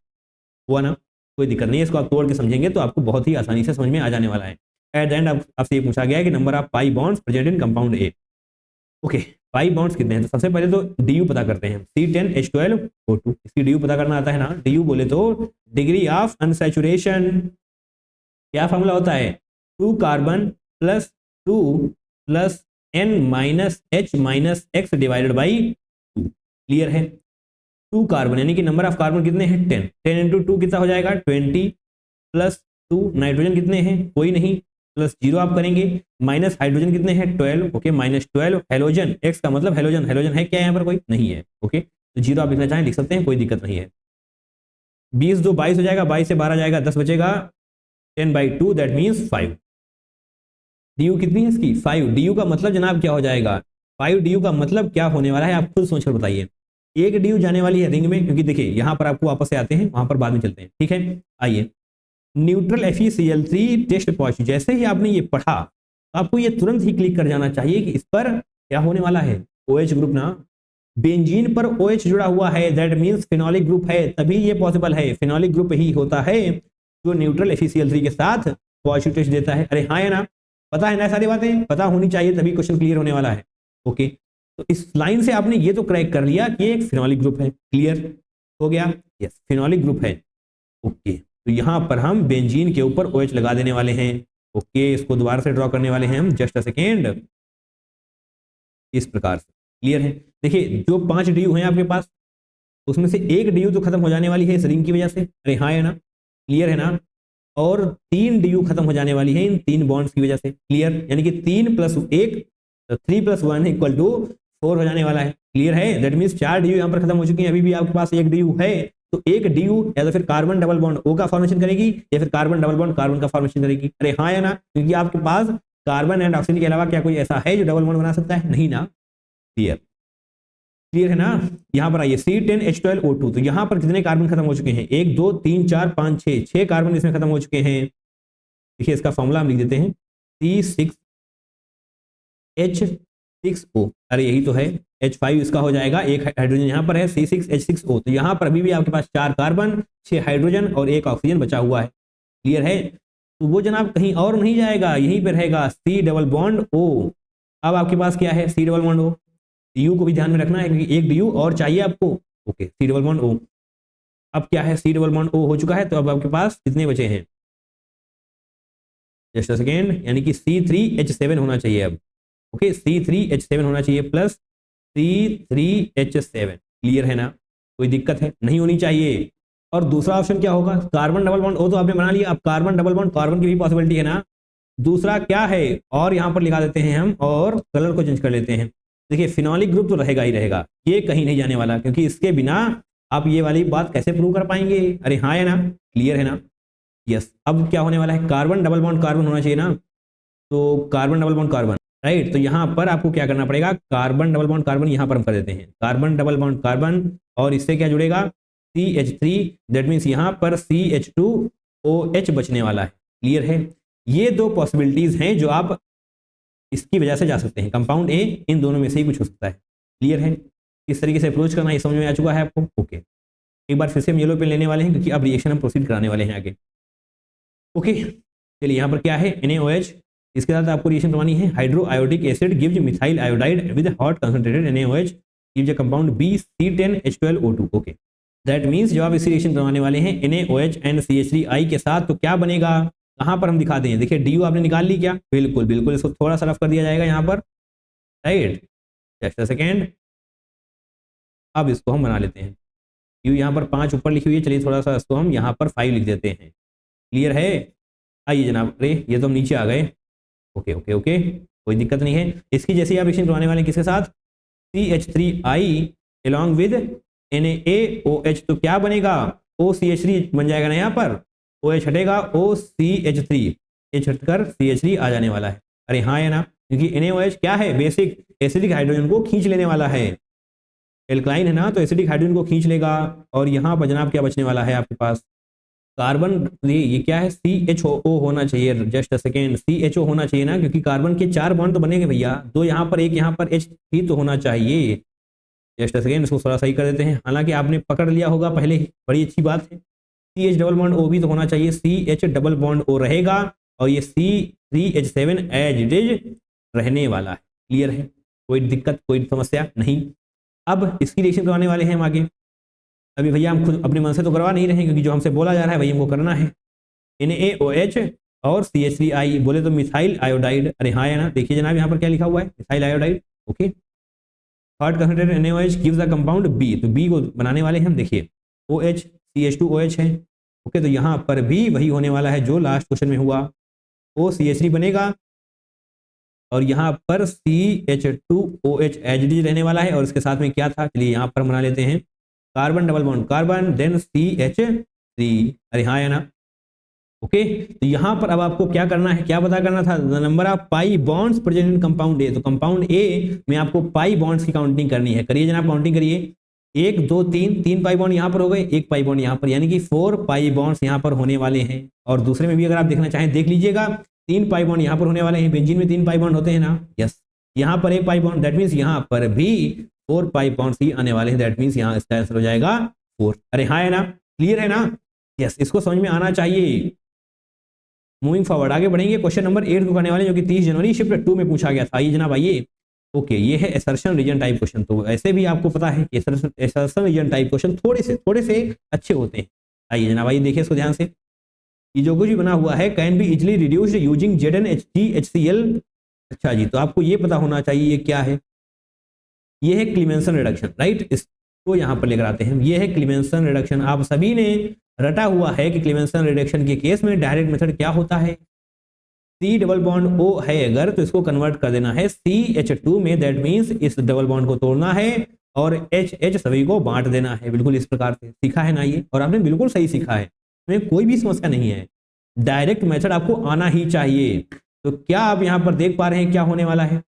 हुआ ना? कोई दिक्कत नहीं है, इसको आप तोड़ के समझेंगे तो आपको बहुत ही आसानी से समझ में आ जाने वाला है। एट द एंड आपसे ये पूछा गया है कि number of pi bonds present in compound A. Okay, pi bonds कितने हैं? तो सबसे पहले तो DU पता करते हैं, C10H12O2। इसकी DU पता करना आता है ना? DU बोले तो डिग्री ऑफ अनसैचुरेशन। क्या फॉर्मूला होता है? 2 carbon plus 2 plus N minus H minus X divided by 2। Clear है? 2 कार्बन यानी कि नंबर ऑफ कार्बन कितने हैं? 10। 10 इंटू 2 कितना हो जाएगा? 20 प्लस 2 नाइट्रोजन कितने हैं? कोई नहीं, प्लस 0 आप करेंगे, माइनस हाइड्रोजन कितने हैं? 12। ओके, माइनस 12 हेलोजन, X का मतलब हेलोजन। हेलोजन है क्या यहाँ पर? कोई नहीं है। ओके, तो 0 आप लिखना चाहें लिख सकते हैं, कोई दिक्कत नहीं है। 20 2 22 हो जाएगा, 22 से 12 जाएगा, 10 बचेगा, 10/2 दैट मीन्स 5। DU कितनी है इसकी? 5। DU का मतलब जनाब क्या हो जाएगा? 5 DU का मतलब क्या होने वाला है आप खुद सोचकर बताइए। एक DU जाने वाली है रिंग में, क्योंकि देखिए यहां पर आपको वापस से आते हैं, वहां पर बाद में चलते हैं। ठीक है, आइए। न्यूट्रल FeCl3 टेस्ट पॉजिटिव, जैसे ही आपने ये पढ़ा तो आपको ये तुरंत ही क्लिक कर जाना चाहिए कि इस पर क्या होने वाला है? OH ग्रुप ना, बेंजीन पर OH जुड़ा हुआ है, दैट मीन्स फिनोलिक ग्रुप है, तभी ये पॉसिबल है। फिनोलिक ग्रुप ही होता है जो न्यूट्रल FeCl3 के साथ पॉजिटिव टेस्ट देता है। अरे हाँ या ना? पता है ना? सारी बातें पता होनी चाहिए, तभी क्वेश्चन क्लियर होने वाला है। ओके, तो इस लाइन से आपने ये तो क्रैक कर लिया कि एक फिनोलिक ग्रुप है। क्लियर हो गया? यस, फिनोलिक ग्रुप है। ओके, तो यहां पर हम बेंजीन के ऊपर OH लगा देने वाले हैं। ओके, इसको दोबारा से ड्रॉ करने वाले हैं हम, जस्ट अ सेकेंड, इस प्रकार से। क्लियर है? देखिए जो 5 DU हैं आपके पास, उसमें से एक DU तो खत्म हो जाने वाली है इस रिंग की वजह से। अरे हाँ या ना? क्लियर है ना? और 3 DU खत्म हो जाने वाली है इन 3 बॉन्ड्स की वजह से। क्लियर? यानी कि 3 + 1 तो 3 + 1 = 4 हो जाने वाला है। क्लियर है? दैट मीन्स 4 DU यहाँ पर खत्म हो चुकी हैं, अभी भी आपके पास 1 DU है। तो एक DU या तो फिर कार्बन डबल बॉन्ड O का फॉर्मेशन करेगी या फिर कार्बन डबल बॉन्ड कार्बन का फॉर्मेशन करेगी। अरे हाँ या ना? क्योंकि आपके पास कार्बन एंड ऑक्सीजन के अलावा क्या कोई ऐसा है जो डबल बॉन्ड बना सकता है? नहीं ना? क्लियर? क्लियर है ना? यहां पर आइए, C10H12O2, तो यहां पर कितने कार्बन खत्म हो चुके हैं? 1 2 3 4 5 6 6 कार्बन इसमें खत्म हो चुके हैं। देखिए इसका फॉर्मूला हम लिख देते हैं, C6H6O। अरे यही तो है, H5 इसका हो जाएगा, एक हाइड्रोजन यहां पर है, C6H6O। तो यहां पर अभी भी आपके पास 4 कार्बन 6 हाइड्रोजन और 1 ऑक्सीजन बचा हुआ है। क्लियर है? तो वो जनाब कहीं और नहीं जाएगा, यहीं पर रहेगा, C डबल बॉन्ड O। अब आपके पास क्या है? C double bond O। DU को भी ध्यान में रखना है, क्योंकि एक DU और चाहिए आपको। Okay, C double bond O। अब क्या है? C डबल बॉन्ड O हो चुका है, तो अब आपके पास कितने बचे हैं? जस्ट अ सेकेंड, यानी कि C3H7 होना चाहिए अब। ओके, C3H7 होना चाहिए प्लस C3H7। क्लियर है ना? कोई दिक्कत है? नहीं होनी चाहिए। और दूसरा ऑप्शन क्या होगा? कार्बन डबल बॉन्ड O तो आपने बना लिया, अब कार्बन डबल बॉन्ड कार्बन की भी पॉसिबिलिटी है ना? दूसरा क्या है, और यहाँ पर लिखा देते हैं हम, और कलर को चेंज कर लेते हैं। देखिए फिनोलिक ग्रुप तो रहेगा ही रहेगा, ये कहीं नहीं जाने वाला, क्योंकि इसके बिना आप ये वाली बात कैसे प्रूव कर पाएंगे। अरे हाँ है ना, क्लियर है ना, यस। अब क्या होने वाला है, कार्बन डबल बॉन्ड कार्बन होना चाहिए ना, तो carbon double bond carbon, right. तो यहाँ पर आपको क्या करना पड़ेगा, कार्बन डबल बॉन्ड कार्बन यहाँ पर हम कर देते हैं, कार्बन डबल बॉन्ड कार्बन, और इससे क्या जुड़ेगा, CH3, दैट मीन्स यहाँ पर CH2OH बचने वाला है। क्लियर है, ये दो पॉसिबिलिटीज हैं जो आप इसकी वजह से जा सकते हैं, कंपाउंड ए इन दोनों में से ही कुछ हो सकता है। क्लियर है, किस तरीके से अप्रोच करना है समझ में आ चुका है आपको। ओके, एक बार फिर से हम येलो पेन लेने वाले हैं, क्योंकि अब रिएक्शन हम प्रोसीड कराने वाले हैं आगे। ओके, चलिए यहाँ पर क्या है, NaOH, इसके साथ आपको रिएक्शन करवानी है, hydro iodic acid gives methyl iodide with hot concentrated NaOH gives a compound BC10H12O2। Okay, that means जब आप इसी रिएक्शन करवाने वाले हैं NaOH एंड CH3I के साथ, तो क्या बनेगा, कहाँ पर हम दिखा दें, देखिए DU आपने निकाल ली क्या, बिल्कुल बिल्कुल, इसको थोड़ा सा रफ कर दिया जाएगा यहाँ पर, राइट, जस्ट अ सेकेंड। अब इसको हम बना लेते हैं, U यहाँ पर 5 ऊपर लिखी हुई है, चलिए थोड़ा सा इसको हम यहाँ पर 5 लिख देते हैं। क्लियर है, आइए जनाब, अरे ये तो हम नीचे आ गए। ओके ओके ओके, कोई दिक्कत नहीं है। इसकी जैसे आप रिएक्शन करवाने वाले हैं किसके साथ, CH3I along with NaOH, तो क्या बनेगा, OCH3 बन जाएगा ना, यहाँ पर OH हटेगा, OCH3, H हटकर CH3 आ जाने वाला है। अरे हाँ है ना, क्योंकि NaOH क्या है, बेसिक एसिडिक हाइड्रोजन को खींच लेने वाला है, एल्कलाइन है ना, तो एसिडिक हाइड्रोजन को खींच लेगा। और यहाँ पर जनाब क्या बचने वाला है आपके पास, कार्बन, ये क्या है, CHO होना चाहिए, जस्ट अ सेकेंड, CHO होना चाहिए ना, क्योंकि कार्बन के 4 बॉन्ड तो बनेंगे भैया, 2 यहाँ पर, 1 यहाँ पर, H ही तो होना चाहिए। जस्ट अ सेकेंड, इसको थोड़ा सही कर देते हैं, हालांकि आपने पकड़ लिया होगा पहले ही, बड़ी अच्छी बात है। CH डबल बॉन्ड O भी तो होना चाहिए, CH डबल बॉन्ड O रहेगा, और ये C3H7 एज इट इज रहने वाला है। क्लियर है, कोई दिक्कत कोई समस्या नहीं। अब इसकी रिएक्शन करवाने वाले हैं हम आगे। अभी भैया हम खुद अपने मन से तो करवा नहीं रहे, क्योंकि जो हमसे बोला जा रहा है वही हमको करना है। NaOH और CH3I, बोले तो मिथाइल आयोडाइड, अरे हाँ है ना, देखिए जनाब यहाँ पर क्या लिखा हुआ है, methyl iodide. Okay, hot concentrated NaOH gives the compound B, तो B को बनाने वाले हैं हम, देखिए OH CH2OH है। ओके, तो यहाँ पर भी वही होने वाला है जो लास्ट क्वेश्चन में हुआ, OCH3 बनेगा, और यहाँ पर CH2OH एज इट इज रहने वाला है, और इसके साथ में क्या था, चलिए यहाँ पर बना लेते हैं, carbon double bond carbon, then CH3, अरे हाँ है ना। ओके, तो यहाँ पर अब आपको क्या करना है, क्या पता करना था, number of pi bonds present in compound A, तो कंपाउंड ए में आपको पाई बॉन्ड्स की काउंटिंग करनी है। करिए जनाब, काउंटिंग करिए, 1 2 3 पाई बॉन्ड यहाँ पर हो गए, 1 पाई बॉन्ड यहाँ पर, यानी कि 4 पाई बॉन्ड्स यहाँ पर होने वाले हैं। और दूसरे में भी अगर आप देखना चाहें देख लीजिएगा, 3 पाई बॉन्ड यहाँ पर होने वाले हैं, बेंजीन में 3 पाई बॉन्ड होते हैं ना, यस, यहाँ पर 1 पाई बॉन्ड, दैट मीन्स यहाँ पर भी 4 पाई बॉन्ड्स ही आने वाले हैं, दैट मीन्स यहाँ इसका आंसर हो जाएगा 4। अरे हाँ है ना, क्लियर है ना, यस, इसको समझ में आना चाहिए। मूविंग फॉरवर्ड, आगे बढ़ेंगे, क्वेश्चन नंबर 8 को करने वाले, जो कि 30 जनवरी शिफ्ट 2 में पूछा गया था। आइए जनाब आइए। ओके, ये है एसर्शन रीजन टाइप क्वेश्चन, तो ऐसे भी आपको पता है कि एसर्शन रीजन टाइप क्वेश्चन थोड़े से अच्छे होते हैं। आइए जनाब आइए, देखिए इसको ध्यान से, ये जो कुछ भी बना हुआ है, can be easily reduced using ZnHgHCl। अच्छा जी, तो आपको ये पता होना चाहिए ये क्या है, ये है क्लीमेंसन रिडक्शन, राइट, इसको यहाँ पर लेकर आते हैं, ये है क्लीमेंसन रिडक्शन। आप सभी ने रटा हुआ है कि क्लीमेंसन रिडक्शन के केस में डायरेक्ट मेथड क्या होता है, C डबल बॉन्ड O है अगर, तो इसको कन्वर्ट कर देना है CH2 में, दैट मीन्स इस डबल बॉन्ड को तोड़ना है और H सभी को बांट देना है। बिल्कुल इस प्रकार से सीखा है ना ये, और आपने बिल्कुल सही सीखा है, इसमें कोई भी समस्या नहीं है, डायरेक्ट मेथड आपको आना ही चाहिए। तो क्या आप यहाँ पर देख पा रहे हैं क्या होने वाला है,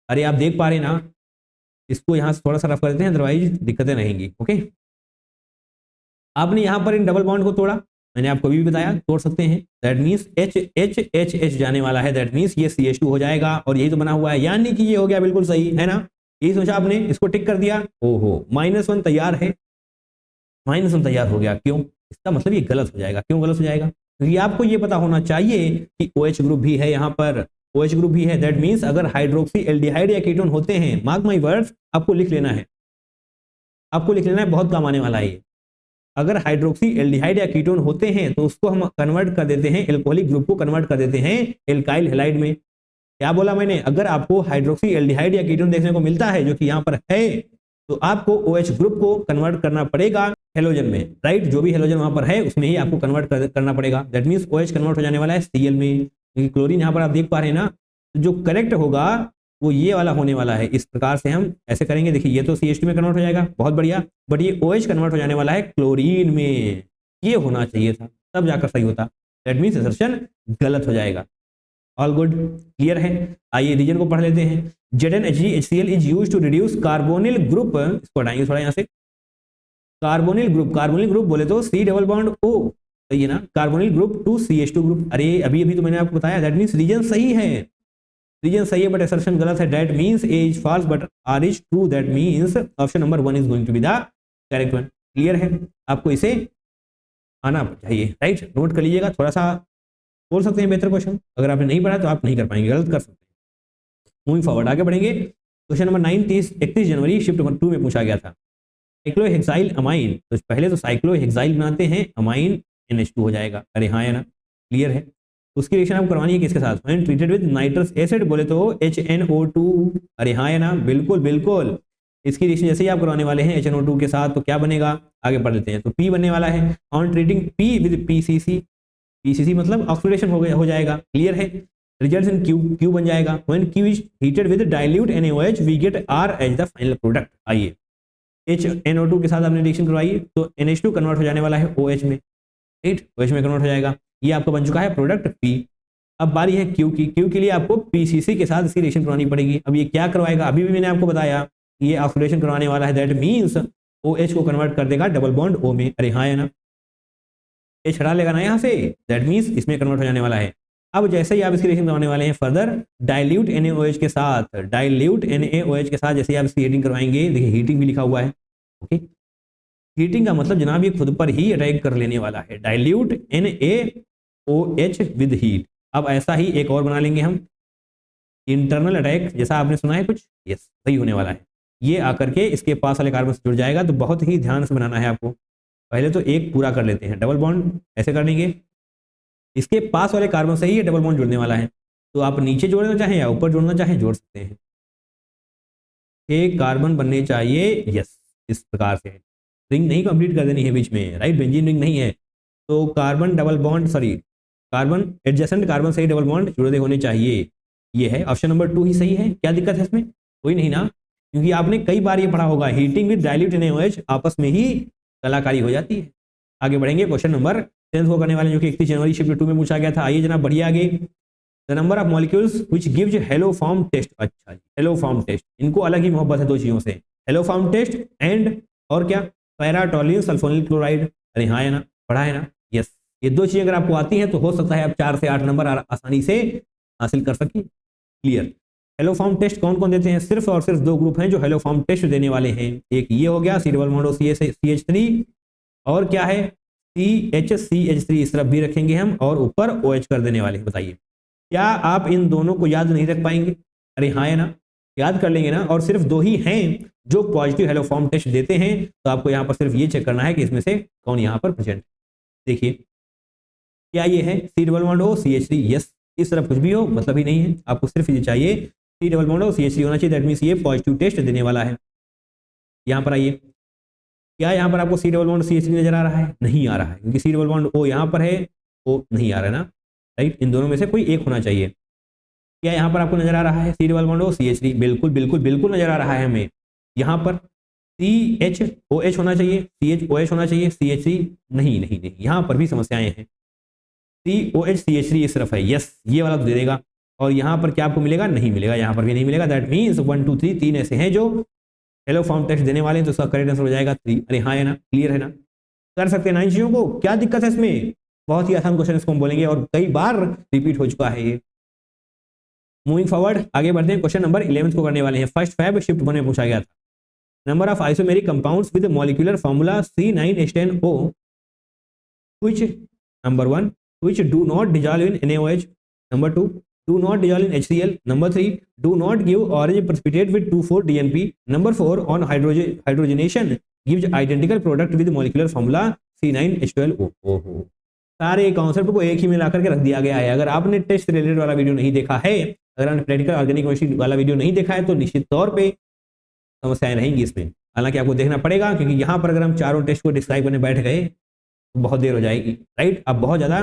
अरे आप देख पा रहे हैं ना, इसको यहाँ से थोड़ा सा रफ कर देते हैं, अदरवाइज दिक्कतें रहेंगी। ओके, आपने यहाँ पर इन डबल बॉन्ड को तोड़ा, मैंने आपको भी बताया तोड़ सकते हैं, दैट मीन्स H जाने वाला है, दैट मीन्स ये CH2 हो जाएगा, और यही तो बना हुआ है, यानी कि ये हो गया बिल्कुल सही है ना, यही सोचा आपने, इसको टिक कर दिया, ओहो -1 तैयार है, -1 तैयार हो गया। क्यों, इसका मतलब ये गलत हो जाएगा। क्यों गलत हो जाएगा, क्योंकि आपको ये पता होना चाहिए कि OH ग्रुप भी है, यहाँ पर OH ग्रुप भी है, दैट मीन्स अगर हाइड्रोक्सी एल्डिहाइड या कीटोन होते हैं, मार्क माई वर्ड्स, आपको लिख लेना है, आपको लिख लेना है, बहुत काम आने वाला है ये। अगर हाइड्रोक्सी एल्डिहाइड या कीटोन होते हैं तो उसको हम कन्वर्ट कर देते हैं, एल्कोहलिक ग्रुप को कन्वर्ट कर देते हैं एल्काइल हैलाइड में। क्या बोला मैंने, अगर आपको हाइड्रोक्सी एल्डिहाइड या कीटोन देखने को मिलता है, जो कि यहाँ पर है, तो आपको OH ग्रुप को कन्वर्ट करना पड़ेगा हेलोजन में, राइट, जो भी हेलोजन वहां पर है उसमें ही आपको कन्वर्ट करना पड़ेगा, दैट मीन्स OH कन्वर्ट हो जाने वाला है Cl में। क्योंकि क्लोरीन यहाँ पर आप देख पा रहे हैं ना, तो जो करेक्ट होगा वो ये वाला होने वाला है। इस प्रकार से हम ऐसे करेंगे, देखिए ये तो CH2 में कन्वर्ट हो जाएगा, बहुत बढ़िया, बट ये OH कन्वर्ट हो जाने वाला है क्लोरीन में। ये होना चाहिए था, तब जाकर सही होता। दैट मीन्स असर्शन गलत हो जाएगा। ऑल गुड, क्लियर है। आइए रीजन को पढ़ लेते हैं। ZnHgHCl is used to reduce carbonyl group, इसको हटाएंगे थोड़ा यहाँ से, कार्बोनिल ग्रुप बोले तो C डबल बॉन्ड O, सही है ना, carbonyl group to CH2 group. अरे अभी अभी तो मैंने आपको बताया, दैट मीन्स रीजन सही है, रीजन सही है बट असर्शन गलत है। That means A is false but R is true, that means option number 1 is going to be the correct one. Clear है, आपको इसे आना चाहिए, राइट, नोट कर लीजिएगा। थोड़ा सा बोल सकते हैं बेहतर क्वेश्चन, अगर आपने नहीं पढ़ा तो आप नहीं कर पाएंगे, गलत कर सकते हैं। मूविंग फॉरवर्ड, आगे बढ़ेंगे। क्वेश्चन नंबर 9 31 जनवरी शिफ्ट 2 में पूछा गया था। साइक्लोहेक्साइल अमाइन, तो पहले तो साइक्लोहेक्साइल बनाते हैं, अमाइन NH2 हो जाएगा। अरे हाँ है ना, क्लियर है। उसकी रिएक्शन आप करवानी है किसके साथ, when treated with nitrous acid बोले तो HNO2। अरे हाँ है ना, बिल्कुल बिल्कुल। इसकी रिएक्शन जैसे ही आप करवाने वाले हैं HNO2 के साथ, तो क्या बनेगा, आगे पढ़ लेते हैं। तो P बनने वाला है, on treating P with PCC मतलब ऑक्सीडेशन हो जाएगा, क्लियर है। रिजल्ट्स इन Q बन जाएगा। When Q is heated with dilute NaOH we get R as the final product. आइए HNO2 के साथ आपने रिएक्शन करवाई तो NH2 कन्वर्ट हो जाने वाला है OH में, राइट, OH में कन्वर्ट हो जाएगा। ये आपका बन चुका है प्रोडक्ट P। अब बारी है Q की। Q के लिए आपको PCC के साथ इसकी रिएक्शन करवानी पड़ेगी। अब ये क्या करवाएगा, अभी भी मैंने आपको बताया, ये ऑक्सीडेशन करवाने वाला है, दैट मीन्स OH को कन्वर्ट कर देगा डबल बॉन्ड O में। अरे हाँ है ना, H हटा लेगा ना यहाँ से, दैट मीन्स इसमें कन्वर्ट हो जाने वाला है। अब जैसे ही आप इसकी रिएक्शन करवाने वाले हैं फर्दर डाइल्यूट NaOH के साथ, डाइल्यूट NaOH के साथ जैसे ही आप इसकी हीटिंग करवाएंगे, देखिए हीटिंग भी लिखा हुआ है, ओके। हीटिंग का मतलब जनाब ये खुद पर ही अटैक कर लेने वाला है, डाइल्यूट NaOH विद हीट। अब ऐसा ही एक और बना लेंगे हम, इंटरनल अटैक, जैसा आपने सुना है कुछ, यस वही होने वाला है। ये आकर के इसके पास वाले कार्बन से जुड़ जाएगा, तो बहुत ही ध्यान से बनाना है आपको। पहले तो एक पूरा कर लेते हैं, डबल बॉन्ड ऐसे कर लेंगे, इसके पास वाले कार्बन से ही ये डबल बॉन्ड जुड़ने वाला है। तो आप नीचे जोड़ना चाहें या ऊपर जोड़ना चाहें जोड़ सकते हैं। एक कार्बन बनने चाहिए, यस, इस प्रकार से रिंग नहीं कंप्लीट कर देनी है बीच में, राइट, बेंजीन रिंग नहीं है। तो carbon double bond, sorry, carbon adjacent carbon से ही डबल बॉन्ड जुड़े होने चाहिए। ये है ऑप्शन नंबर 2 ही सही है। क्या दिक्कत है इसमें, कोई नहीं ना, क्योंकि आपने कई बार ये पढ़ा होगा, हीटिंग विद डाइल्यूट NaOH आपस में ही कलाकारी हो जाती है। आगे बढ़ेंगे, क्वेश्चन नंबर 10 को करने वाले, जो कि 31 जनवरी शिफ्ट 2 में पूछा गया था। आइए जनाब बढ़िया आगे। The number of molecules which gives haloform test. अच्छा जी, हेलो फॉर्म टेस्ट, इनको अलग ही मोहब्बत है दो चीजों से, हेलो फॉर्म टेस्ट एंड और क्या, पैराटोलिन सल्फोनिल क्लोराइड। अरे हाँ है ना, पढ़ा है ना, यस। ये दो चीजें अगर आपको आती हैं तो हो सकता है आप 4 से 8 नंबर आसानी से हासिल कर सकें। क्लियर। हेलो फॉर्म टेस्ट कौन कौन देते हैं, सिर्फ और सिर्फ 2 ग्रुप हैं जो हेलो फॉर्म टेस्ट देने वाले हैं। एक ये हो गया C डबल बॉन्ड CH3, और क्या है CH3 इस तरफ भी रखेंगे हम, और ऊपर OH कर देने वाले हैं। बताइए क्या आप इन दोनों को याद नहीं रख पाएंगे, अरे हाँ है ना, याद कर लेंगे ना। और सिर्फ 2 ही हैं जो पॉजिटिव हेलो फॉर्म टेस्ट देते हैं, तो आपको यहाँ पर सिर्फ ये चेक करना है कि इसमें से कौन यहाँ पर प्रेजेंट। देखिए क्या ये है C double bond O CH3, yes, इस तरफ कुछ भी हो मतलब ही नहीं है, आपको सिर्फ ये चाहिए C double bond O CH3 होना चाहिए, दैट मीन्स ये पॉजिटिव टेस्ट देने वाला है। यहाँ पर आइए, क्या यहाँ पर आपको C डबल बॉन्ड CH3 नजर आ रहा है, नहीं आ रहा है, क्योंकि C डबल बॉन्ड O यहाँ पर है, O नहीं आ रहा है ना, राइट, इन दोनों में से कोई एक होना चाहिए। क्या यहाँ पर आपको नजर आ रहा है C double bond O CH3, बिल्कुल बिल्कुल बिल्कुल नजर आ रहा है हमें। यहाँ पर CHOH होना चाहिए, CHOH होना चाहिए, CH3 नहीं नहीं नहीं, यहाँ पर भी समस्याएं हैं। COH CH3 इस तरफ है, यस, ये वाला तो दे देगा। और यहाँ पर क्या आपको मिलेगा, नहीं मिलेगा, यहाँ पर भी नहीं मिलेगा। दैट मीन्स 1 2 3 3 ऐसे हैं जो हेलो फॉर्म टेस्ट देने वाले हैं, तो उसका करेक्ट आंसर हो जाएगा 3। अरे हाँ है ना, क्लियर है ना, कर सकते हैं 9 चीजों को, क्या दिक्कत है इसमें, बहुत ही आसान क्वेश्चन इसको हम बोलेंगे और कई बार रिपीट हो चुका है ये। मूविंग फॉरवर्ड, आगे बढ़ते हैं, क्वेश्चन नंबर 11 को करने वाले हैं। 1 Feb शिफ्ट 1 में पूछा गया था। Number of isomeric compounds with molecular formula C9H10O which number 1 which do not dissolve in NaOH, number 2 do not dissolve in HCl, number 3 do not give orange precipitate with 2,4-DNP, number 4 on hydrogenation gives identical product with molecular formula C9H12O। ओहो, सारे concept को एक ही में लाकर के रख दिया गया है। अगर आपने टेस्ट रिलेटेड वाला वीडियो नहीं देखा है, अगर आपने प्रैक्टिकल ऑर्गेनिक केमिस्ट्री वाला वीडियो नहीं देखा है, तो निश्चित तौर पे समस्याएं रहेंगी इसमें। हालांकि आपको देखना पड़ेगा, क्योंकि यहाँ पर अगर हम चारों टेस्ट को डिस्क्राइब करने बैठ गए तो बहुत देर हो जाएगी, राइट। आप बहुत ज़्यादा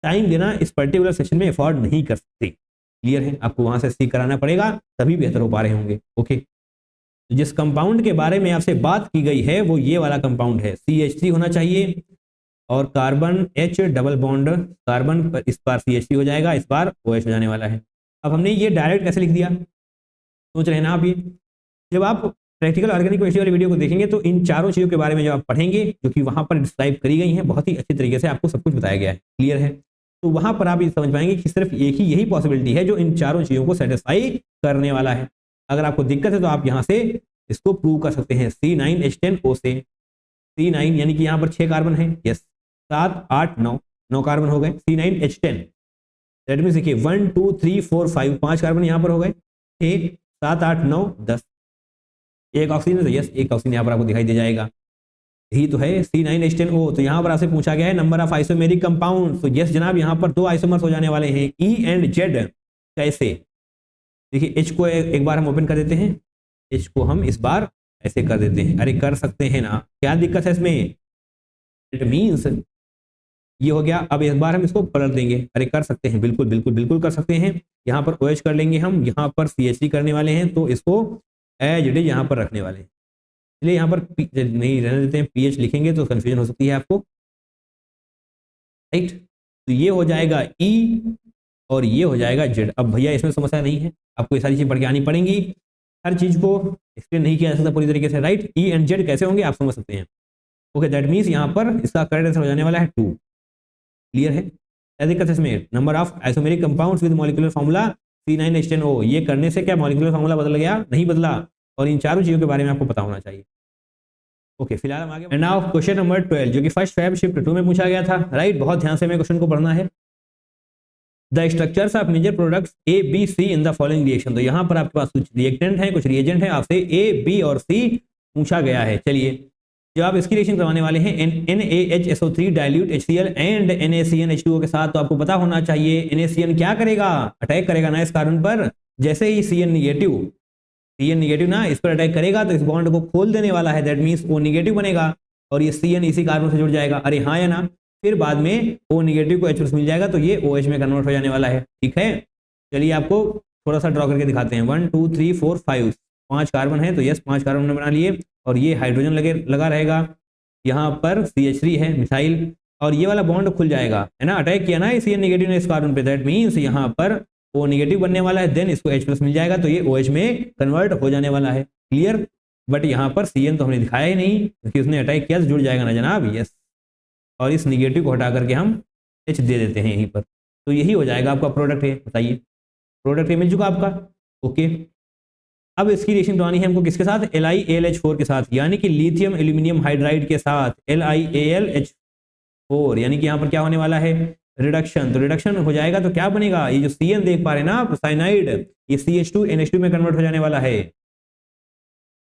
टाइम देना इस पर्टिकुलर सेशन में अफोर्ड नहीं कर सकते। क्लियर है, आपको वहां से सीख कराना पड़ेगा तभी बेहतर हो पा रहे होंगे। ओके, जिस कंपाउंड के बारे में आपसे बात की गई है वो ये वाला कंपाउंड है, CH3 होना चाहिए और carbon H double bond carbon पर इस बार CH3 हो जाएगा, इस बार OH हो जाने वाला है। अब हमने ये डायरेक्ट कैसे लिख दिया, सोच रहे हैं ना आप? ये जब आप प्रैक्टिकल ऑर्गेनिक केमिस्ट्री वाली वीडियो को देखेंगे तो इन चारों चीजों के बारे में जब आप पढ़ेंगे जो कि वहां पर डिस्क्राइब करी गई हैं, बहुत ही अच्छी तरीके से आपको सब कुछ बताया गया है। क्लियर है, तो वहां पर आप ये समझ पाएंगे कि सिर्फ एक ही यही पॉसिबिलिटी है जो इन चारों चीजों को सेटिस्फाई करने वाला है। अगर आपको दिक्कत है तो आप यहाँ से इसको प्रूव कर सकते हैं। C9H10O से C9 यानी कि यहाँ पर 6 कार्बन है, यस, 7 8 9 कार्बन हो गए C9H10। दैट मीन्स देखिए 1 2 3 4 5 5 कार्बन यहाँ पर हो गए, 6 7 8 9 10, एक ऑक्सीजन है तो यस एक ऑक्सीजन यहाँ पर आपको दिखाई दे जाएगा। यही तो है C9H10O। तो यहाँ पर आपसे पूछा गया है नंबर ऑफ आइसोमेरिक कंपाउंड, तो यस जनाब यहाँ पर 2 आइसोमर्स हो जाने वाले हैं E एंड Z। कैसे? देखिए H को एक बार हम ओपन कर देते हैं, H को हम इस बार ऐसे कर देते हैं। अरे कर सकते हैं ना, क्या दिक्कत है इसमें? इट मीन्स ये हो गया। अब एक बार हम इसको पलट देंगे, अरे कर सकते हैं, बिल्कुल बिल्कुल बिल्कुल कर सकते हैं। यहाँ पर OH कर लेंगे हम, यहाँ पर CH3 करने वाले हैं तो इसको एज इट इज यहाँ पर रखने वाले हैं। इसलिए यहाँ पर नहीं रहने देते हैं, PH लिखेंगे तो कंफ्यूजन हो सकती है आपको, राइट। तो ये हो जाएगा E और ये हो जाएगा Z। अब भैया इसमें समस्या नहीं है, आपको ये सारी चीज पढ़ के आनी पड़ेंगी, हर चीज को एक्सप्लेन नहीं किया जा सकता पूरी तरीके से, राइट। E एंड Z कैसे होंगे आप समझ सकते हैं। ओके, दैट मीन्स यहाँ पर इसका करेक्ट आंसर हो जाने वाला है 2। क्लियर है, क्या दिक्कत है इसमें? Number of isomeric compounds with molecular formula C9H10O। ये करने से क्या मॉलिक्यूलर फार्मूला बदल गया? नहीं बदला, और इन चारों चीजों के बारे में आपको पता होना चाहिए। ओके, फिलहाल हम आगे। एंड नाउ क्वेश्चन नंबर 12 जो कि फर्स्ट फैब शिफ्ट 2 में पूछा गया था, राइट। बहुत ध्यान से हमें क्वेश्चन को पढ़ना है। The structures of major products A B C in the following reaction. तो यहाँ पर आपके पास कुछ रिएक्टेंट है, कुछ रिएजेंट है, आपसे A B और C पूछा गया है। चलिए, जब आप इसकी रिएक्शन करवाने वाले हैं NaHSO3 dilute HCl and NaCnH2O के साथ, तो आपको पता होना चाहिए NaCN क्या करेगा? अटैक करेगा ना इस कार्बन पर। जैसे ही CN निगेटिव ना इस पर अटैक करेगा तो इस बॉन्ड को खोल देने वाला है, दैट मीन्स O निगेटिव बनेगा और ये CN इसी कार्बन से जुड़ जाएगा। अरे हाँ या ना? फिर बाद में O निगेटिव को H+ मिल जाएगा तो ये OH में कन्वर्ट हो जाने वाला है। ठीक है, चलिए आपको थोड़ा सा ड्रॉ करके दिखाते हैं। 1 2 3 4 5 5 कार्बन है तो यस 5 कार्बन हमने बना लिए, और ये हाइड्रोजन लगा रहेगा। यहाँ पर CH3 है मिथाइल, और ये वाला बॉन्ड खुल जाएगा, है ना। अटैक किया ना CN निगेटिव ने इस कार्बन पे, दैट मीन्स यहाँ पर O निगेटिव बनने वाला है, देन इसको H+ मिल जाएगा तो ये OH में कन्वर्ट हो जाने वाला है। क्लियर, बट यहाँ पर CN तो हमने दिखाया ही नहीं क्योंकि उसने अटैक किया तो जुड़ जाएगा ना जनाब, यस। और इस निगेटिव को हटा करके हम H दे देते हैं यहीं पर, तो यही हो जाएगा आपका प्रोडक्ट है। बताइए, प्रोडक्ट मिल चुका आपका। ओके, अब इसकी रिएक्शन करवानी है हमको किसके साथ? LiAlH4 के साथ, यानी कि लिथियम एल्यूमिनियम हाइड्राइड के साथ LiAlH4, यानी कि यहाँ पर क्या होने वाला है? रिडक्शन। तो रिडक्शन हो जाएगा तो क्या बनेगा? ये जो CN देख पा रहे हैं ना आप, साइनाइड, ये CH2 NH2 में कन्वर्ट हो जाने वाला है।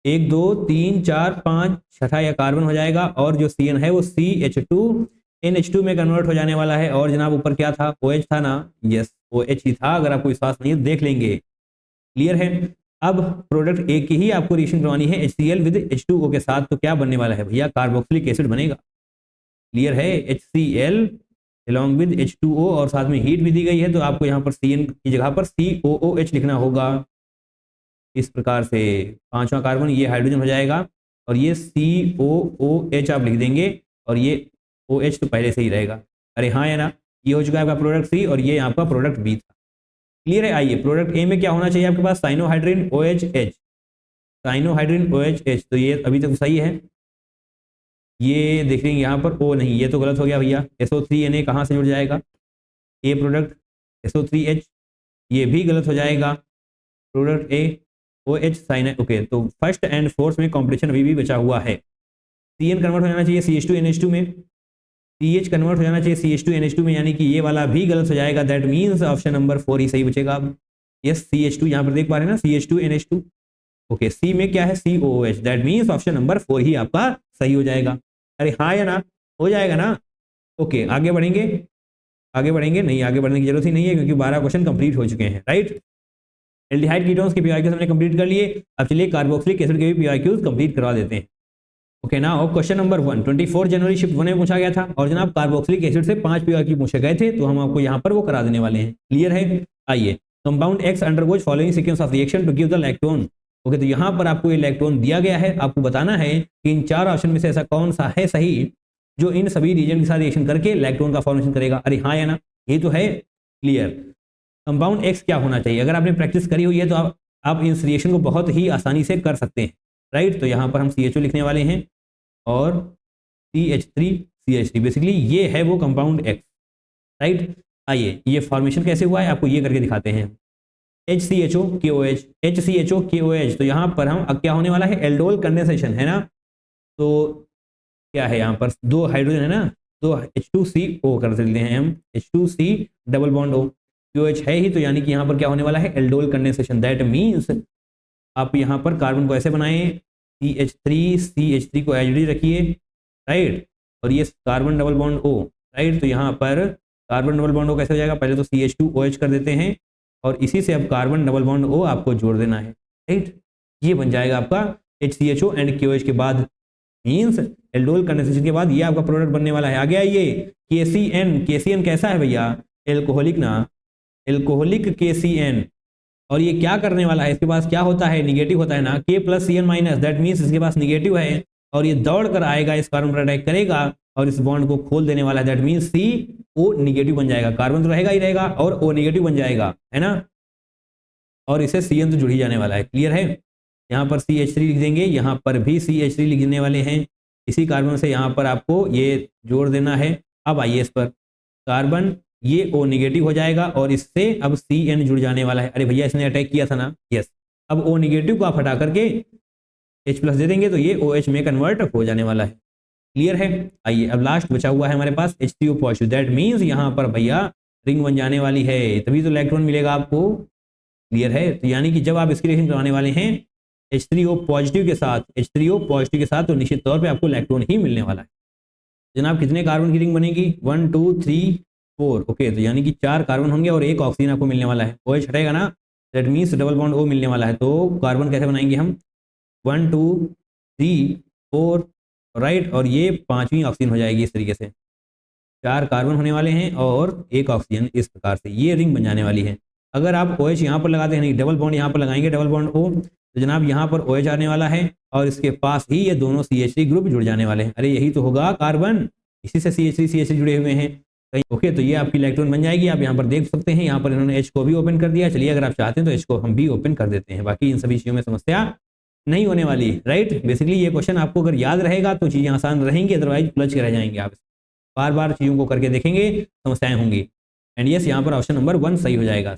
1 2 3 4 5 छठा या कार्बन हो जाएगा, और जो CN है वो CH2 NH2 में कन्वर्ट हो जाने वाला है। और जनाब ऊपर क्या था? OH था ना, यस OH ही था। अगर आपको विश्वास नहीं है देख लेंगे। क्लियर है, अब प्रोडक्ट ए की ही आपको रिएक्शन करवानी है HCl विद H2O के साथ, तो क्या बनने वाला है भैया? कार्बोक्सिलिक एसिड बनेगा। क्लियर है, HCl along with H2O, और साथ में हीट भी दी गई है तो आपको यहाँ पर CN की जगह पर COOH लिखना होगा। इस प्रकार से 5वां कार्बन ये हाइड्रोजन हो जाएगा, और ये COOH आप लिख देंगे, और ये OH तो पहले से ही रहेगा। अरे हाँ या ना? ये हो चुका है आपका प्रोडक्ट C, और ये आपका प्रोडक्ट B था। क्लियर है। आइए, प्रोडक्ट ए में क्या होना चाहिए आपके पास? साइनोहाइड्रिन OHH, साइनोहाइड्रिन OHH, तो ये अभी तक सही है। ये देख लेंगे यहाँ पर O नहीं, ये तो गलत हो गया भैया। SO3Na कहाँ से जुड़ जाएगा? ए प्रोडक्ट SO3H, ये भी गलत हो जाएगा। Product A OH sign, okay. तो फर्स्ट एंड फोर्थ में कॉम्पिटिशन अभी भी बचा हुआ है। CN कन्वर्ट हो जाना चाहिए CH2 NH2 में, CH कन्वर्ट हो जाना चाहिए CH2 NH2 में, यानी कि ये वाला भी गलत हो जाएगा। दैट मीन्स ऑप्शन नंबर 4 ही सही बचेगा। अब यस CH2 यहाँ पर देख पा रहे हैं ना, CH2 NH2। ओके, C में क्या है? COOH, that means option number 4 ही आपका सही हो जाएगा। अरे हाँ या ना? हो जाएगा ना? ओके, आगे बढ़ेंगे। नहीं, आगे बढ़ने की जरूरत ही नहीं है क्योंकि 12 क्वेश्चन कंप्लीट हो चुके हैं, राइट। एल्डिहाइड कीटोन्स के PYQs हमने कंप्लीट कर लिए। अब चलिए कार्बोक्सिलिक एसिड के भी PYQs कंप्लीट करवा देते हैं। ओके ना। और क्वेश्चन नंबर 1 24 जनवरी शिफ्ट 1 में पूछा गया था और जनाब कार्बोक्सिलिक एसिड से 5 पीआर पूछे गए थे, तो हम आपको यहाँ पर वो करा देने वाले हैं। क्लियर है? आइए, compound X undergoes following sequence of reaction to give the lactone. Okay, तो यहाँ पर आपको ये लैक्टोन दिया गया है, आपको बताना है कि इन 4 ऑप्शन में से ऐसा कौन सा है सही जो इन सभी रिएजेंट के साथ रिएक्शन करके लैक्टोन का फॉर्मेशन करेगा। अरे हाँ या ना, ये तो है क्लियर। कंपाउंड एक्स क्या होना चाहिए? अगर आपने प्रैक्टिस करी हुई है तो आप इस रिएक्शन को बहुत ही आसानी से कर सकते हैं, राइट। तो यहाँ पर हम CHO लिखने वाले हैं और CH3 बेसिकली ये है वो कंपाउंड एक्स, राइट। आइए, ये फॉर्मेशन कैसे हुआ है आपको ये करके दिखाते हैं। HCHO KOH, HCHO KOH, तो यहाँ पर हम अब क्या होने वाला है, एल्डोल कंडेंसेशन है ना। तो क्या है यहाँ पर 2 हाइड्रोजन है ना, तो H2CO कर देते हैं हम, H2C double bond O, QH है ही, तो यानी कि यहाँ पर क्या होने वाला है, एल्डोल कंडेंसेशन। दैट मीन्स आप यहाँ पर कार्बन को ऐसे बनाएं, CH3 को एच डी रखिए, राइट, और ये carbon double bond O, right. तो यहाँ पर कार्बन डबल बॉन्ड O कैसे हो जाएगा, पहले तो CH2OH कर देते हैं और इसी से अब कार्बन डबल बॉन्ड O आपको जोड़ देना है, राइट। ये बन जाएगा आपका HCHO एंड KOH के बाद मीन्स एल्डोल कंडेंसेशन के बाद ये आपका प्रोडक्ट बनने वाला है। आ गया ये KCN कैसा है भैया, एल्कोहलिक ना, एल्कोहलिक KCN। और ये क्या करने वाला है, इसके पास क्या होता है, निगेटिव होता है ना, K+CN-, दैट मीन्स इसके पास निगेटिव है और ये दौड़ कर आएगा, इस कार्बन पर अटैक करेगा और इस बॉन्ड को खोल देने वाला है। दैट मीन्स CO निगेटिव बन जाएगा, कार्बन तो रहेगा ही रहेगा और O निगेटिव बन जाएगा, है ना, और इसे CN तो जुड़ ही जाने वाला है। क्लियर है? यहाँ पर CH3 लिख देंगे, यहाँ पर भी CH3 लिखने वाले हैं, इसी कार्बन से यहाँ पर आपको ये जोड़ देना है। अब आइए इस पर कार्बन, ये O निगेटिव हो जाएगा और इससे अब CN जुड़ जाने वाला है। अरे भैया इसने अटैक किया था ना, यस। अब O निगेटिव को आप हटा करके H+ दे देंगे तो ये OH में कन्वर्ट हो जाने वाला है। क्लियर है? आइए अब लास्ट बचा हुआ है हमारे पास H3O पॉजिटिव, दैट मीन्स यहाँ पर भैया रिंग बन जाने वाली है, तभी तो इलेक्ट्रॉन मिलेगा आपको। क्लियर है? तो यानी कि जब आप इसकी रिएक्शन कराने वाले हैं H3O पॉजिटिव के साथ तो निश्चित तौर पे आपको इलेक्ट्रॉन ही मिलने वाला है। जनाब कितने कार्बन की रिंग बनेगी, 1 2 3 4। ओके, तो यानी कि 4 कार्बन होंगे और 1 ऑक्सीजन आपको मिलने वाला है। OH हटेगा ना, that means double bond O मिलने वाला है। तो कार्बन कैसे बनाएंगे हम, 1 2 3 4, राइट, और ये 5वीं ऑक्सीजन हो जाएगी। इस तरीके से 4 कार्बन होने वाले हैं और 1 ऑक्सीजन, इस प्रकार से ये रिंग बन जाने वाली है। अगर आप OH यहाँ पर लगाते हैं, नहीं डबल बॉन्ड यहाँ पर लगाएंगे, डबल बॉन्ड O, तो जनाब यहाँ पर OH आने वाला है और इसके पास ही ये दोनों CH3 ग्रुप जुड़ जाने वाले हैं। अरे यही तो होगा कार्बन, इसी से CH3 जुड़े हुए हैं। ओके, तो ये आपकी इलेक्ट्रॉन बन जाएगी। आप यहाँ पर देख सकते हैं, यहाँ पर इन्होंने H को भी ओपन कर दिया। चलिए अगर आप चाहते हैं तो H को हम भी ओपन कर देते हैं, बाकी इन सभी चीज़ों में समस्या नहीं होने वाली, राइट। बेसिकली ये क्वेश्चन आपको अगर याद रहेगा तो चीज़ें आसान रहेंगी, अदरवाइज उलझ के रह जाएंगे। आप बार बार चीज़ों को करके देखेंगे, समस्याएं होंगी। एंड यस, यहाँ पर ऑप्शन नंबर 1 सही हो जाएगा,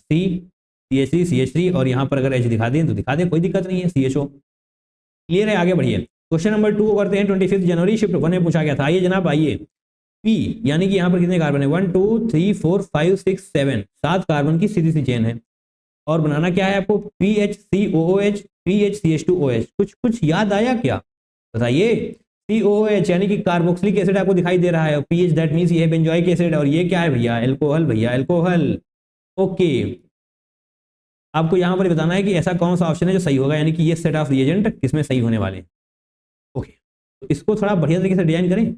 CH3 और यहाँ पर अगर H दिखा दें तो दिखा दें, कोई दिक्कत नहीं है, CHO। क्लियर है? आगे बढ़िए, क्वेश्चन नंबर 2 करते हैं। 25 जनवरी शिफ्ट 1 में पूछा गया था। आइए जनाब, आइए P, यानी कि यहाँ पर कितने कार्बन है, 1 2 3 4 5 6 7, 7 कार्बन की सीधी सी चेन है और बनाना क्या है आपको, PHCOOH PHCH2OH। कुछ याद आया क्या, बताइए। COOH यानी कि कार्बोक्सिलिक एसिड आपको दिखाई दे रहा है, PH दैट मींस ये है बेंजोइक एसिड और ये क्या है भैया, एल्कोहल, भैया एल्कोहल। ओके, आपको यहाँ पर बताना है कि ऐसा कौन सा ऑप्शन है जो सही होगा, यानी कि ये सेट ऑफ रिएजेंट किसमें सही होने वाले हैं। ओके, तो इसको थोड़ा बढ़िया तरीके से डिजाइन करें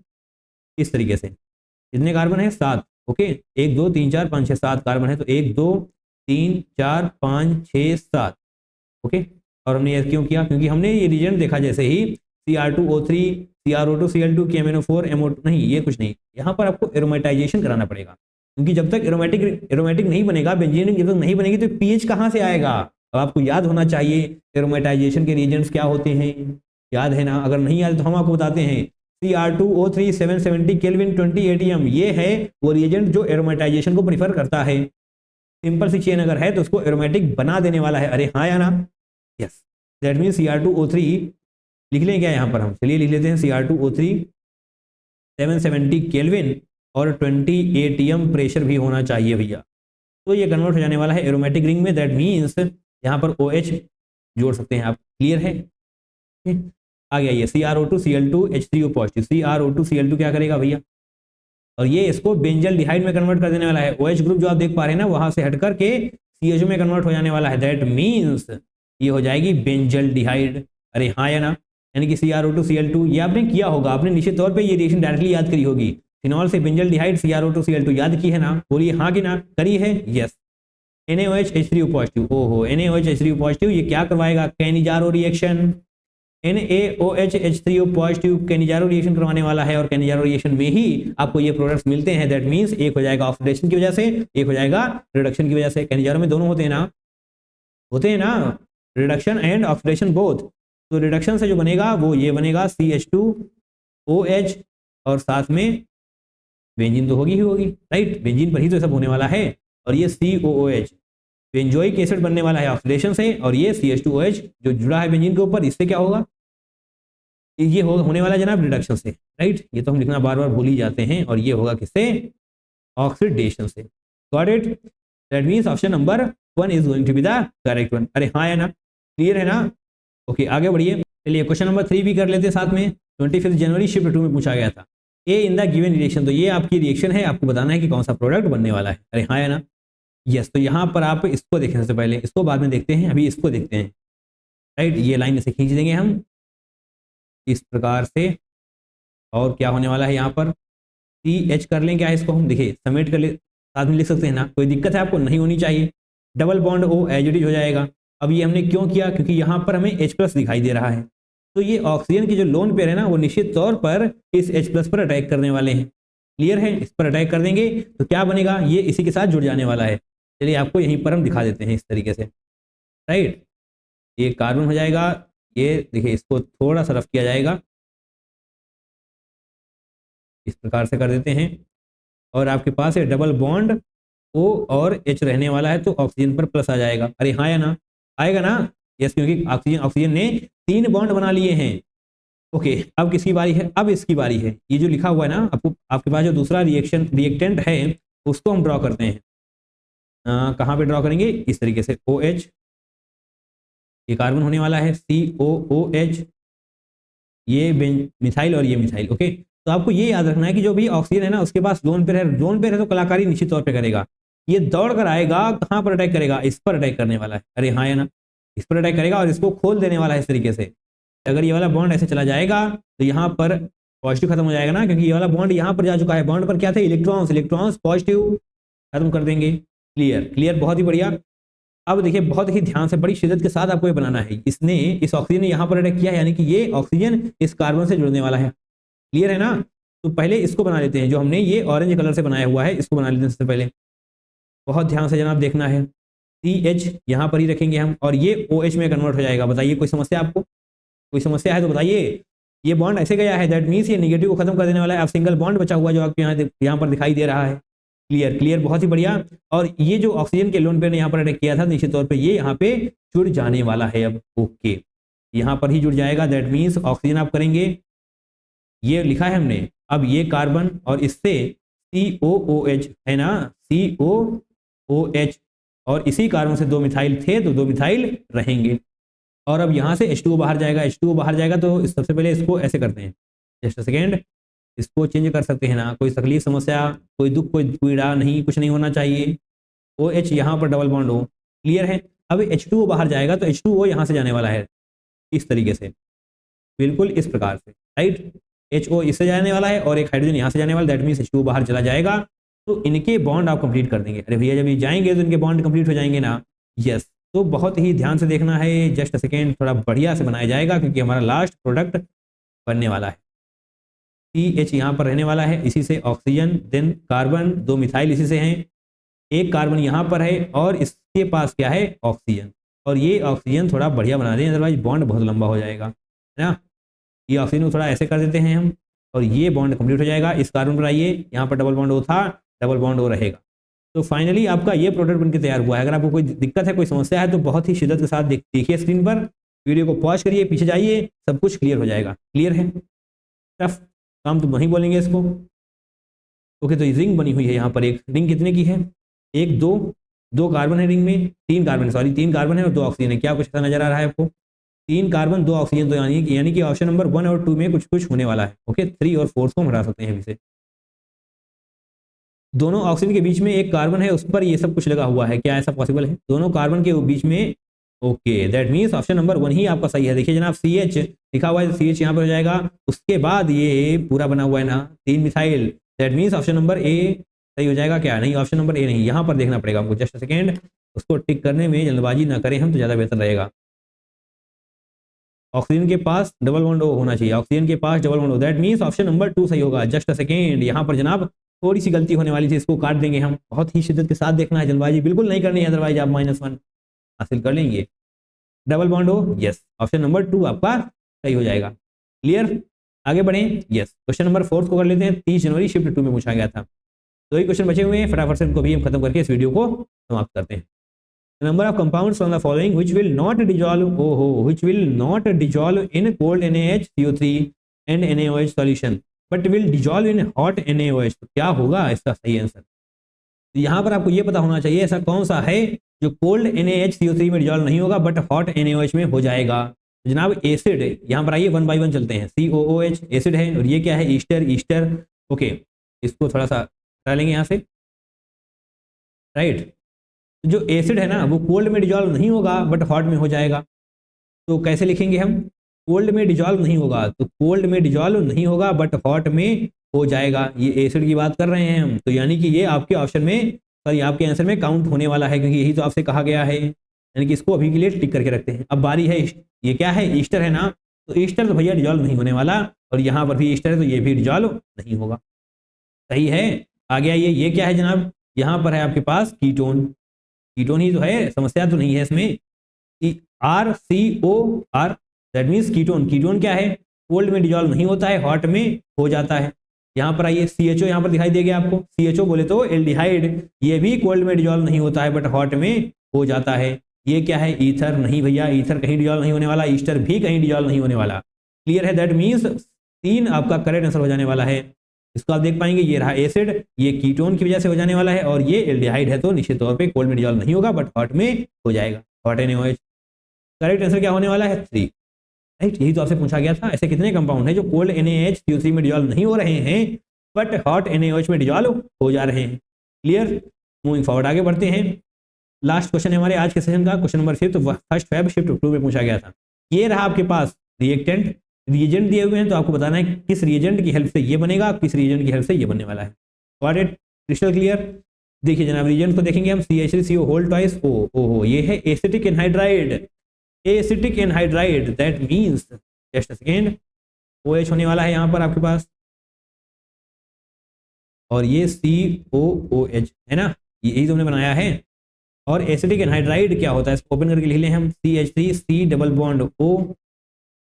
इस तरीके से। कितने कार्बन है, 7। ओके, 1 2 3 4 5 6 7 कार्बन है, तो 1 2 3 4 5 6 7। ओके, और हमने ये क्यों किया, क्योंकि हमने ये रिएजेंट देखा जैसे ही Cr2O3 CrO2 Cl2 KMnO4 MO2, नहीं ये कुछ नहीं, यहाँ पर आपको एरोमेटाइजेशन कराना पड़ेगा, क्योंकि जब तक एरोमेटिक नहीं बनेगा, बेंजीन जब तक नहीं बनेगी तो पीएच कहाँ से आएगा। अब आपको याद होना चाहिए एरोमेटाइजेशन के रिएजेंट्स क्या होते हैं, याद है ना, अगर नहीं याद तो हम आपको बताते हैं। Cr2O3 770 केल्विन 20 ATM, ये है वो रिएजेंट जो एरोमेटाइजेशन को प्रीफर करता है। सिंपल सी चेन अगर है तो उसको एरोमेटिक बना देने वाला है। अरे हाँ या ना, यस, दैट मीन Cr2O3 लिख लें क्या यहाँ पर हम, चलिए लिख लेते हैं Cr2O3 770 केल्विन और 20 ATM प्रेशर भी होना चाहिए भैया, तो ये कन्वर्ट हो जाने वाला है एरोमेटिक रिंग में। दैट मीन्स यहाँ पर OH जोड़ सकते हैं आप। क्लियर है? आ गया ये CrO2 Cl2 H3O positive, CrO2 Cl2 क्या करेगा भैया, और ये इसको बेंजल डिहाइड में कन्वर्ट कर देने वाला है। OH ग्रुप जो आप देख पा रहे हैं ना, वहां से हट करके CHO में कन्वर्ट हो जाने वाला है। दैट मीन्स ये हो जाएगी बेंजल डिहाइड। अरे हाँ या ना, यानी कि CrO2Cl2, ये आपने किया होगा, आपने निश्चित तौर पे ये रिएक्शन डायरेक्टली याद करी होगी। फिनॉल से बेंजल डिहाइड CrO2Cl2 याद की है ना, बोलिए हाँ कि ना, करी है, यस। NaOH H3O पॉजिटिव, ओहो NaOH H3O पॉजिटिव, ये क्या करवाएगा, Cannizzaro reaction. NaOH H3O positive Cannizzaro reaction करवाने वाला है, और कैनिजारो रिएक्शन में ही आपको ये प्रोडक्ट्स मिलते हैं। दैट मींस एक हो जाएगा ऑक्सीडेशन की वजह से, एक हो जाएगा रिडक्शन की वजह से। कैनिजारो में दोनों होते हैं ना, रिडक्शन एंड ऑक्सीडेशन बोथ। तो रिडक्शन से जो बनेगा वो ये बनेगा CH2OH, और साथ में बेंजीन तो होगी ही होगी, राइट, बेंजीन पर ही तो सब होने वाला है। और ये COOH बेंजोइक एसिड बनने वाला है ऑक्सीडेशन से, और ये CH2OH जो जुड़ा है बेंजीन के ऊपर, इससे क्या होगा, ये होने वाला जनाब रिडक्शन से, राइट। ये तो हम लिखना बार बार भूल ही जाते हैं, और ये होगा किससे, ऑक्सीडेशन से। Got it, that means option number 1 is going to be the correct one. अरे हाँ है ना, क्लियर है ना, ओके आगे बढ़िए। चलिए क्वेश्चन नंबर 3 भी कर लेते हैं साथ में। 25 जनवरी शिफ्ट 2 में पूछा गया था, ए इन द गिवन रिएक्शन, तो ये आपकी रिएक्शन है, आपको बताना है कि कौन सा प्रोडक्ट बनने वाला है। अरे हाँ है ना, यस। तो यहाँ पर आप इसको देखें सबसे पहले, इसको बाद में देखते हैं, अभी इसको देखते हैं, राइट। ये लाइन ऐसे खींच देंगे हम इस प्रकार से, और क्या होने वाला है यहाँ पर, CH कर लें क्या है इसको हम, देखिए समेट कर ले, साथ में लिख सकते हैं ना, कोई दिक्कत है आपको, नहीं होनी चाहिए। Double bond O as it is हो जाएगा। अब ये हमने क्यों किया, क्योंकि यहाँ पर हमें H+ दिखाई दे रहा है, तो ये ऑक्सीजन की जो लोन पेयर है ना, वो निश्चित तौर पर इस H+ पर अटैक करने वाले हैं। क्लियर है, इस पर अटैक कर देंगे तो क्या बनेगा, ये इसी के साथ जुड़ जाने वाला है। चलिए आपको यहीं पर हम दिखा देते हैं इस तरीके से, राइट। ये कार्बन हो जाएगा, ये देखिए इसको थोड़ा सा रफ किया जाएगा, इस प्रकार से कर देते हैं, और आपके पास है डबल बॉन्ड O और H रहने वाला है, तो ऑक्सीजन पर प्लस आ जाएगा। अरे हाँ या ना, आएगा ना, यस, क्योंकि ऑक्सीजन ने 3 बॉन्ड बना लिए हैं। ओके, अब किसकी बारी है, अब इसकी बारी है। ये जो लिखा हुआ है ना, आपको आपके पास जो दूसरा रिएक्टेंट है उसको हम ड्रॉ करते हैं। कहाँ पे ड्रॉ करेंगे, इस तरीके से, OH, ये कार्बन होने वाला है, COOH, ये मिथाइल और ये मिथाइल। ओके, तो आपको ये याद रखना है कि जो भी ऑक्सीजन है ना, उसके पास लोन पेयर है, लोन पेयर है तो कलाकारी निश्चित तौर पे करेगा। ये दौड़ कर आएगा, कहाँ पर अटैक करेगा, इस पर अटैक करने वाला है। अरे हाँ या ना, इस पर अटैक करेगा और इसको खोल देने वाला है इस तरीके से। अगर ये वाला बॉन्ड ऐसे चला जाएगा तो यहाँ पर पॉजिटिव खत्म हो जाएगा ना, क्योंकि ये वाला बॉन्ड यहाँ पर जा चुका है। बॉन्ड पर क्या थे, इलेक्ट्रॉन्स पॉजिटिव खत्म कर देंगे। क्लियर, बहुत ही बढ़िया। अब देखिए बहुत ही ध्यान से, बड़ी शिद्दत के साथ आपको ये बनाना है। इसने, इस ऑक्सीजन ने यहाँ पर अटैक किया है, यानी कि ये ऑक्सीजन इस कार्बन से जुड़ने वाला है। क्लियर है ना, तो पहले इसको बना लेते हैं, जो हमने ये ऑरेंज कलर से बनाया हुआ है, इसको बना लेते हैं सबसे पहले। बहुत ध्यान से जनाब देखना है, CH यहाँ पर ही रखेंगे हम, और ये OH में कन्वर्ट हो जाएगा। बताइए कोई समस्या आपको, कोई समस्या है तो बताइए। ये बॉन्ड ऐसे गया है, दैट मीन्स ये निगेटिव को खत्म कर देने वाला है। अब सिंगल बॉन्ड बचा हुआ जो आपको यहाँ पर दिखाई दे रहा है। क्लियर, बहुत ही बढ़िया। और ये जो ऑक्सीजन के लोन पेयर ने यहाँ पर अटैक किया था, निश्चित तौर पे ये यहाँ पे जुड़ जाने वाला है। अब ओके, यहाँ पर ही जुड़ जाएगा, दैट मीन्स ऑक्सीजन आप करेंगे, ये लिखा है हमने। अब ये कार्बन और इससे COOH है ना, COOH, और इसी कार्बन से 2 मिथाइल थे तो 2 मिथाइल रहेंगे। और अब यहाँ से H2O बाहर जाएगा, H2O बाहर जाएगा तो सबसे पहले इसको ऐसे करते हैं, जस्ट सेकेंड, इसको चेंज कर सकते हैं ना, कोई तकलीफ समस्या, कोई दुख, कोई पीड़ा नहीं, कुछ नहीं होना चाहिए। OH यहाँ पर डबल बॉन्ड हो। क्लियर है, अब H2O बाहर जाएगा तो H2O यहाँ से जाने वाला है इस तरीके से, बिल्कुल इस प्रकार से, राइट। HO इससे जाने वाला है और एक हाइड्रोजन यहाँ से जाने वाला, दैट मीन्स H2O बाहर चला जाएगा, तो इनके बॉन्ड आप कंप्लीट कर देंगे। अरे भैया जब ये जाएंगे तो इनके बॉन्ड कंप्लीट हो जाएंगे ना, यस। तो बहुत ही ध्यान से देखना है, जस्ट सेकेंड, थोड़ा बढ़िया से बनाया जाएगा क्योंकि हमारा लास्ट प्रोडक्ट बनने वाला है। CH यहाँ पर रहने वाला है, इसी से ऑक्सीजन, देन कार्बन, 2 मिथाइल इसी से हैं, एक कार्बन यहाँ पर है और इसके पास क्या है, ऑक्सीजन। और ये ऑक्सीजन थोड़ा बढ़िया बना दें, अदरवाइज बॉन्ड बहुत लंबा हो जाएगा, है ना। ये ऑक्सीजन को थोड़ा ऐसे कर देते हैं हम, और ये बॉन्ड कंप्लीट हो जाएगा। इस कार्बन पर आइए, यहाँ पर डबल बॉन्ड O था, डबल बॉन्ड O रहेगा। तो फाइनली आपका ये प्रोडक्ट बनकर तैयार हुआ है। अगर आपको कोई दिक्कत है, कोई समस्या है, तो बहुत ही शिद्दत के साथ देखिए स्क्रीन पर, वीडियो को पॉज करिए, पीछे जाइए, सब कुछ क्लियर हो जाएगा। क्लियर है, टफ काम तो वहीं बोलेंगे इसको। ओके, तो रिंग बनी हुई है यहाँ पर, एक रिंग कितने की है, 1 2 कार्बन है रिंग में, 3 कार्बन है और 2 ऑक्सीजन है। क्या कुछ ऐसा नजर आ रहा है आपको, 3 कार्बन 2 ऑक्सीजन, तो यानी कि ऑप्शन नंबर 1 और 2 में कुछ कुछ होने वाला है। ओके, 3 और 4 को हम हटा सकते हैं अभी से। दोनों ऑक्सीजन के बीच में एक कार्बन है, उस पर ये सब कुछ लगा हुआ है, क्या ऐसा पॉसिबल है, दोनों कार्बन के बीच में okay, that means option number 1 ही आपका सही है। देखिए जनाब CH लिखा हुआ है, CH यहाँ पर हो जाएगा, उसके बाद ये पूरा बना हुआ है ना 3 missile, that means option number ए सही हो जाएगा क्या? नहीं, ऑप्शन नंबर ए नहीं, यहाँ पर देखना पड़ेगा हमको। जस्ट सेकेंड, उसको टिक करने में जल्दबाजी ना करें हम तो ज़्यादा बेहतर रहेगा। ऑक्सीजन के पास डबल बॉन्ड O होना चाहिए, ऑक्सीजन के पास double bond O, that means option number 2 सही होगा। जस्ट सेकेंड, यहाँ पर जनाब थोड़ी सी गलती होने वाली थी, इसको काट देंगे हम। बहुत ही शिद्दत के साथ देखना है, जल्दबाजी बिल्कुल नहीं करनी है, अदरवाइज आप -1 हासिल कर लेंगे। डबल बॉन्ड हो, यस, ऑप्शन नंबर 2 आपका सही हो जाएगा। क्लियर, आगे बढ़ें। यस, क्वेश्चन नंबर 4 को कर लेते हैं। 30 जनवरी शिफ्ट 2 में पूछा गया था। 2 ही क्वेश्चन बचे हुए हैं, फटाफट से इनको भी हम खत्म करके इस वीडियो को समाप्त करते हैं। Number of compounds from the following which will not dissolve, which will not dissolve in cold NaHCO3 and NaOH solution but will dissolve in hot NaOH। तो क्या होगा इसका सही आंसर? तो यहाँ पर आपको ये पता होना चाहिए ऐसा कौन सा है जो कोल्ड NaHCO3 में डिसॉल्व नहीं होगा बट हॉट NaOH में हो जाएगा। तो जनाब एसिड, यहाँ पर आइए 1 बाय 1 चलते हैं। COOH एसिड है, और ये क्या है? ईस्टर। ओके, इसको थोड़ा सा हटा लेंगे यहाँ से, राइट। जो एसिड है ना वो कोल्ड में डिसॉल्व नहीं होगा बट हॉट में हो जाएगा। तो कैसे लिखेंगे हम? कोल्ड में डिसॉल्व नहीं होगा, तो कोल्ड में डिसॉल्व नहीं होगा बट हॉट में हो जाएगा। ये एसिड की बात कर रहे हैं हम, तो यानी कि ये आपके ऑप्शन में, सॉरी आपके आंसर में काउंट होने वाला है, क्योंकि यही तो आपसे कहा गया है। यानी कि इसको अभी के लिए टिक करके रखते हैं। अब बारी है, ये क्या है? ईस्टर है ना, तो ईस्टर तो भैया डिसॉल्व नहीं होने वाला, और यहाँ पर भी ईस्टर है तो ये भी डिसॉल्व नहीं होगा। सही है, आगे आइए। ये क्या है जनाब? यहाँ पर है आपके पास कीटोन। कीटोन ही तो है, समस्या तो नहीं है इसमें। RCOR, that means ketone. Ketone क्या है? कोल्ड में डिसॉल्व नहीं होता है, हॉट में हो जाता है। यहाँ पर आइए, CHO यहाँ पर दिखाई देगा आपको। CHO बोले तो एल्डिहाइड, ये भी कोल्ड में डिसॉल्व नहीं होता है बट हॉट में हो जाता है। ये क्या है? ईथर। नहीं भैया, ईथर कहीं डिसॉल्व नहीं होने वाला, ईस्टर भी कहीं डिसॉल्व नहीं होने वाला। क्लियर है, दैट मीन्स 3 आपका करेक्ट आंसर हो जाने वाला है। इसको आप देख पाएंगे, ये रहा एसिड, ये कीटोन की वजह से हो जाने वाला है, और ये एल्डिहाइड है तो निश्चित तौर पे कोल्ड में डिसॉल्व नहीं होगा बट हॉट में हो जाएगा, हॉट NaOH। करेक्ट आंसर क्या होने वाला है? 3, राइट। यही तो आपसे पूछा गया था, ऐसे कितने कंपाउंड हैं जो कोल्ड NaHCO3 में डिसॉल्व नहीं हो रहे हैं बट हॉट NaOH में डिसॉल्व हो जा रहे हैं। क्लियर, मूविंग फॉरवर्ड, आगे बढ़ते हैं। लास्ट क्वेश्चन है हमारे आज के सेशन का, क्वेश्चन नंबर 5, 1 Feb शिफ्ट 2 में पूछा गया था। ये रहा आपके पास रिएक्टेंट, रिएजेंट दिए हुए हैं, तो आपको बताना है किस रिएजेंट की हेल्प से ये बनेगा, किस रिएजेंट की हेल्प से ये बनने वाला है। Got it? Crystal clear. देखिए जनाब, रिएजेंट को देखेंगे हम, CH3CO होल ट्वाइस O, ये है acetic anhydride. Acetic anhydride, that means, just a second, OH होने वाला है यहाँ पर आपके पास, और ये COOH है ना, यही तुमने बनाया है। और एसिटिक एनहाइड्राइड क्या होता है, इसको ओपन करके लिख लें हम, CH3C डबल बॉन्ड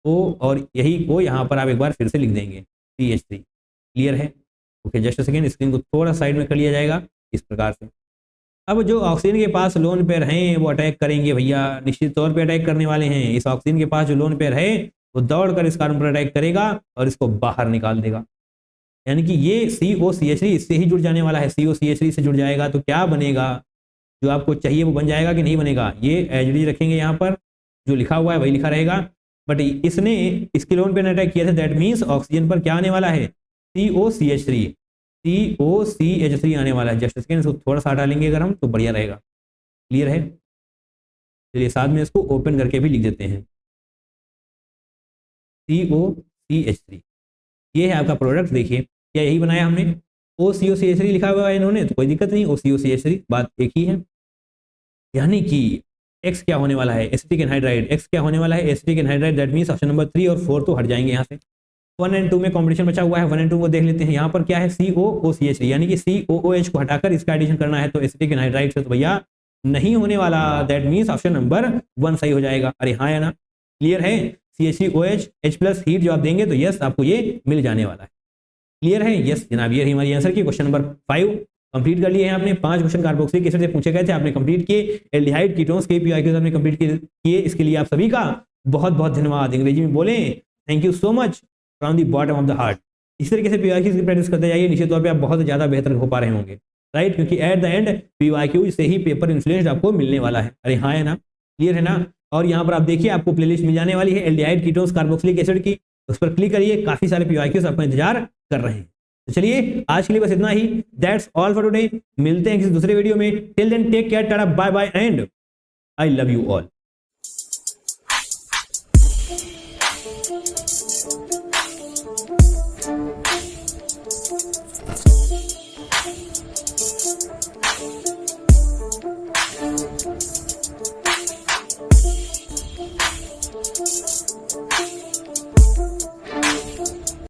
O, और यही को यहाँ पर आप एक बार फिर से लिख देंगे, CH3। क्लियर है? ओके, जस्ट सेकेंड, स्क्रीन को थोड़ा साइड में कर लिया जाएगा इस प्रकार से। अब जो ऑक्सीजन के पास लोन पेयर हैं वो अटैक करेंगे भैया, निश्चित तौर पे अटैक करने वाले हैं। इस ऑक्सीजन के पास जो लोन पेयर है वो दौड़कर इस कार्बन पर अटैक करेगा और इसको बाहर निकाल देगा। यानी कि ये COCH3 इससे ही जुड़ जाने वाला है, COCH3 से जुड़ जाएगा तो क्या बनेगा? जो आपको चाहिए वो बन जाएगा कि नहीं बनेगा? ये एज डी रखेंगे, यहाँ पर जो लिखा हुआ है वही लिखा रहेगा, बट इसने इसके लोन पे अटैक किया था, दैट मीन्स ऑक्सीजन पर क्या आने वाला है? COCH3 आने वाला है। जस्ट सेकेंड, इसको थोड़ा सा हटा लेंगे अगर हम तो बढ़िया रहेगा। क्लियर है? चलिए साथ में इसको ओपन करके भी लिख देते हैं, COCH3। ये है आपका प्रोडक्ट। देखिए क्या यही बनाया हमने, OCOCH3 लिखा हुआ है इन्होंने, तो कोई दिक्कत नहीं, OCOCH3 बात एक ही है। यानी कि X क्या होने वाला है? Acetic anhydride. X क्या होने वाला है? Acetic anhydride, that means option number 3 और 4 तो हट जाएंगे यहाँ से। 1 और 2 में कॉम्पिटिशन बचा हुआ है, 1 और 2 को देख लेते हैं। यहाँ पर क्या है? COOCH3, यानी कि COOH को हटाकर इसका एडिशन करना है, तो एसिटिक एनहाइड्राइड से तो भैया नहीं होने वाला, दैट मींस ऑप्शन नंबर 1 सही हो जाएगा। अरे हाँ या ना? क्लियर है? CH3OH H+ हीट जो आप देंगे तो यस आपको ये मिल जाने वाला है। क्लियर है? यस जनाब, ये हमारी आंसर की क्वेश्चन नंबर 5 कंप्लीट कर लिए हैं आपने। 5 क्वेश्चन कार्बोक्सिलिक एसिड से पूछे गए थे, आपने कंप्लीट किए। एल्डिहाइड कीटोन्स के पीआईक्यूज आपने कंप्लीट किए। इसके लिए आप सभी का बहुत बहुत धन्यवाद। अंग्रेजी में बोले thank you so much from the bottom of the heart. इस तरीके से पीआईक्यूज की प्रैक्टिस करते जाइए, निश्चित तौर पर आप बहुत ज़्यादा बेहतर हो पा रहे होंगे, राइट, क्योंकि एट द एंड पीआईक्यू से ही पेपर इन्फ्लुएंस्ड आपको मिलने वाला है। अरे हाँ है ना? क्लियर है ना? और यहाँ पर आप देखिए आपको प्लेलिस्ट मिल जाने वाली है एल्डिहाइड कीटोन्स कार्बोक्सिलिक एसिड की, उस पर क्लिक करिए, काफी सारे पीआईक्यूज आपका इंतजार कर रहे हैं। तो चलिए आज के लिए बस इतना ही, दैट्स ऑल फॉर टुडे। मिलते हैं किसी दूसरे वीडियो में, till then take care, tata, bye bye and I love you all.